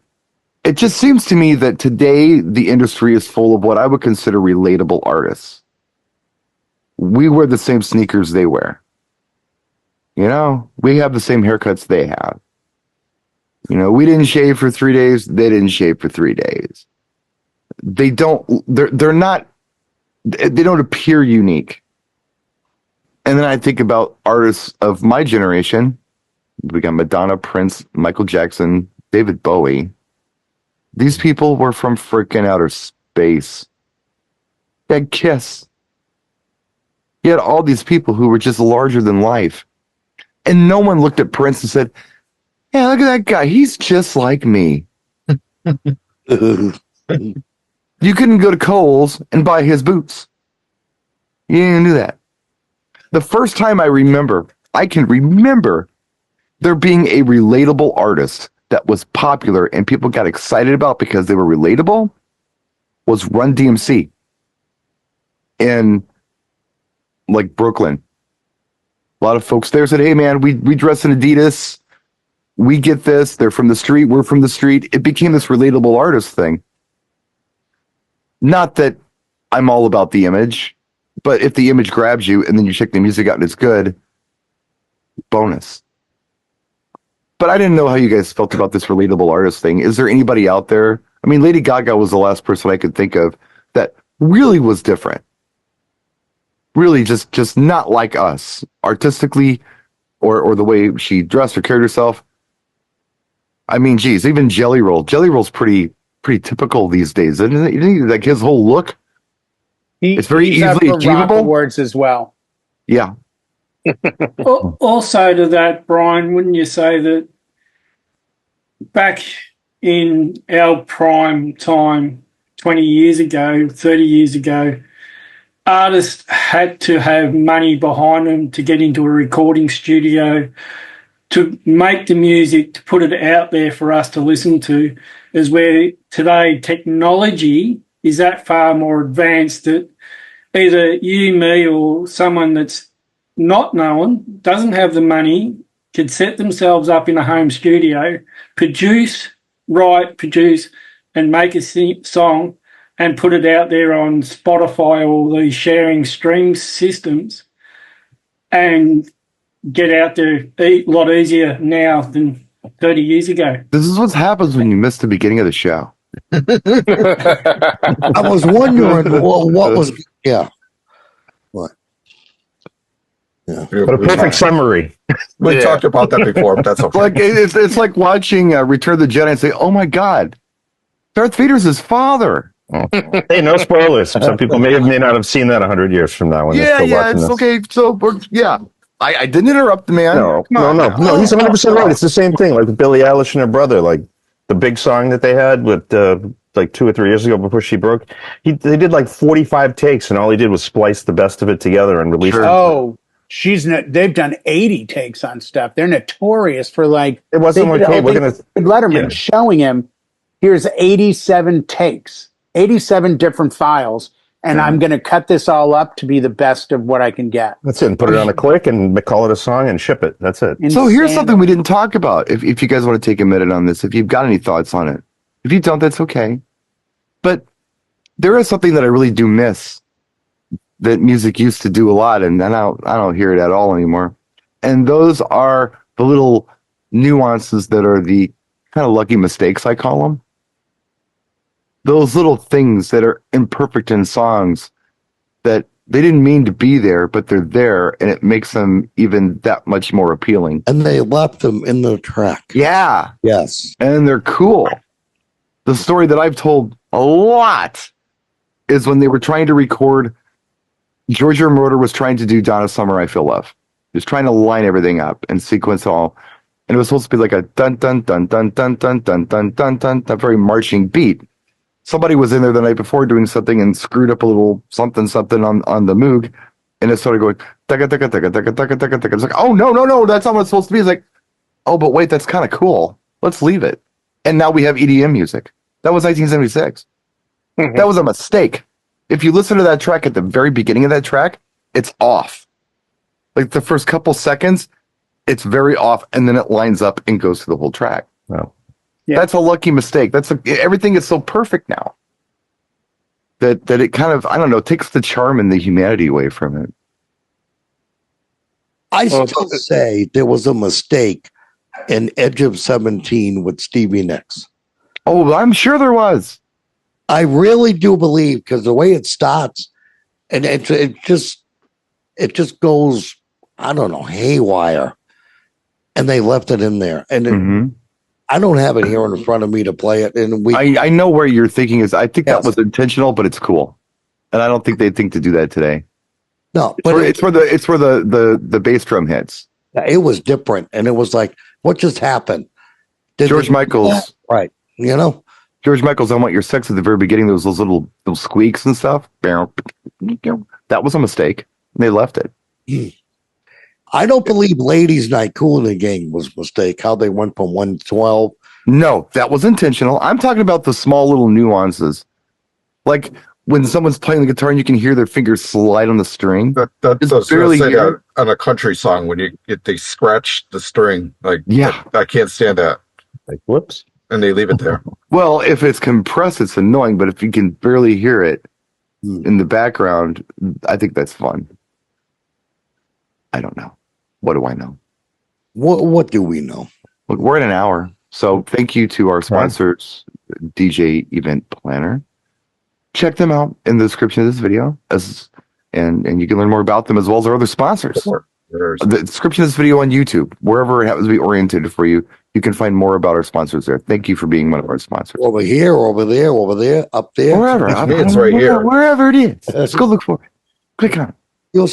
Speaker 1: it just seems to me that today the industry is full of what I would consider relatable artists. We wear the same sneakers they wear. We have the same haircuts they have. We didn't shave for 3 days, they didn't shave for 3 days. They don't appear unique. And then I think about artists of my generation. We got Madonna, Prince, Michael Jackson, David Bowie. These people were from freaking outer space. You had Kiss. You had all these people who were just larger than life. And no one looked at Prince and said, yeah, look at that guy. He's just like me. You couldn't go to Kohl's and buy his boots. You didn't do that. The first time I can remember there being a relatable artist that was popular and people got excited about because they were relatable was Run DMC. And like Brooklyn. A lot of folks there said, "Hey, man, we dress in Adidas. We get this. They're from the street. We're from the street." It became this relatable artist thing. Not that I'm all about the image, but if the image grabs you and then you check the music out and it's good, bonus. But I didn't know how you guys felt about this relatable artist thing. Is there anybody out there? I mean, Lady Gaga was the last person I could think of that really was different. Really just not like us artistically or the way she dressed or carried herself. I mean, geez, even Jelly Roll. Jelly Roll's pretty typical these days, isn't it? You think like his whole look? It's very easily achievable.
Speaker 5: Awards as well.
Speaker 1: Yeah.
Speaker 7: Also to that, Brian, wouldn't you say that back in our prime time, 20 years ago, 30 years ago, artists had to have money behind them to get into a recording studio, to make the music, to put it out there for us to listen to, is where today technology is that far more advanced that either you, me, or someone that's not known, doesn't have the money, could set themselves up in a home studio, produce, and make a song and put it out there on Spotify or these sharing stream systems and get out there a lot easier now than 30 years ago.
Speaker 1: This is what happens when you miss the beginning of the show.
Speaker 4: I was wondering what was, yeah. What? Yeah.
Speaker 3: But a perfect summary.
Speaker 6: We talked about that before, but that's okay.
Speaker 1: Like it's like watching Return of the Jedi and say, "Oh my God, Darth Vader's his father."
Speaker 3: Hey, no spoilers. Some people may not have seen that 100 years from now. When they're still watching
Speaker 1: it's
Speaker 3: this.
Speaker 1: okay. So I didn't interrupt the man.
Speaker 3: No. He's 100% right. It's the same thing. Like with Billie Eilish and her brother, like the big song that they had with like 2 or 3 years ago before she broke. They did like 45 takes, and all he did was splice the best of it together and release it.
Speaker 5: Oh. They've done 80 takes on stuff. They're notorious for like
Speaker 3: it wasn't okay. We're gonna
Speaker 5: Letterman showing him here's 87 takes, 87 different files, and I'm going to cut this all up to be the best of what I can get.
Speaker 3: That's it. And put it on a click and call it a song and ship it. That's it.
Speaker 1: So here's something we didn't talk about. If you guys want to take a minute on this, if you've got any thoughts on it, if you don't, that's okay. But there is something that I really do miss that music used to do a lot, and I don't hear it at all anymore. And those are the little nuances that are the kind of lucky mistakes, I call them. Those little things that are imperfect in songs that they didn't mean to be there, but they're there, and it makes them even that much more appealing.
Speaker 4: And they left them in the track.
Speaker 1: Yeah.
Speaker 4: Yes.
Speaker 1: And they're cool. The story that I've told a lot is when they were trying to record, Georgia Moroder was trying to do Donna Summer, I Feel Love. He was trying to line everything up and sequence all. And it was supposed to be like a dun dun dun dun dun dun dun dun dun dun, a very marching beat. Somebody was in there the night before doing something and screwed up a little something on the Moog, and it started going taka taka taka taka taka taka taka. It's like, oh no, that's not what it's supposed to be. It's like, oh, but wait, that's kind of cool. Let's leave it. And now we have EDM music. That was 1976. That was a mistake. If you listen to that track at the very beginning of that track, it's off. Like the first couple seconds, it's very off, and then it lines up and goes through the whole track.
Speaker 3: Wow.
Speaker 5: Yeah.
Speaker 1: That's a lucky mistake. Everything is so perfect now that it kind of, I don't know, takes the charm and the humanity away from it.
Speaker 4: I still say there was a mistake in Edge of 17 with Stevie Nicks.
Speaker 1: Oh, I'm sure there was.
Speaker 4: I really do believe, because the way it starts, and it just goes, I don't know, haywire, and they left it in there, and I don't have it here in front of me to play it. And
Speaker 1: I know where your thinking is. I think that was intentional, but it's cool, and I don't think they think to do that today.
Speaker 4: No,
Speaker 1: but it's where the bass drum hits.
Speaker 4: It was different, and it was like, what just happened?
Speaker 1: George Michael's,
Speaker 4: right? You know.
Speaker 1: George Michael's "I Want Your Sex" at the very beginning, there was those little squeaks and stuff. That was a mistake. They left it.
Speaker 4: I don't believe Ladies Night Cool in the Gang was a mistake, how they went from 112.
Speaker 1: No, that was intentional. I'm talking about the small little nuances. Like when someone's playing the guitar and you can hear their fingers slide on the string.
Speaker 6: That's
Speaker 1: Just barely
Speaker 6: say
Speaker 1: hear.
Speaker 6: that on a country song when they scratch the string. Like,
Speaker 1: Yeah.
Speaker 6: I can't stand that.
Speaker 3: Like, whoops.
Speaker 6: And they leave it there.
Speaker 1: Well, if it's compressed, it's annoying, but if you can barely hear it in the background, I think that's fun. I don't know. What do I know?
Speaker 4: What do we know?
Speaker 1: Look, we're at an hour. So thank you to our sponsors, DJ Event Planner. Check them out in the description of this video, and you can learn more about them as well as our other sponsors. The description of this video on YouTube, wherever it happens to be oriented for you, you can find more about our sponsors there. Thank you for being one of our sponsors.
Speaker 4: Over here, over there, up there.
Speaker 1: Wherever.
Speaker 6: It's right here.
Speaker 1: Wherever it is. Just go look for it. Click on it.
Speaker 4: You'll see.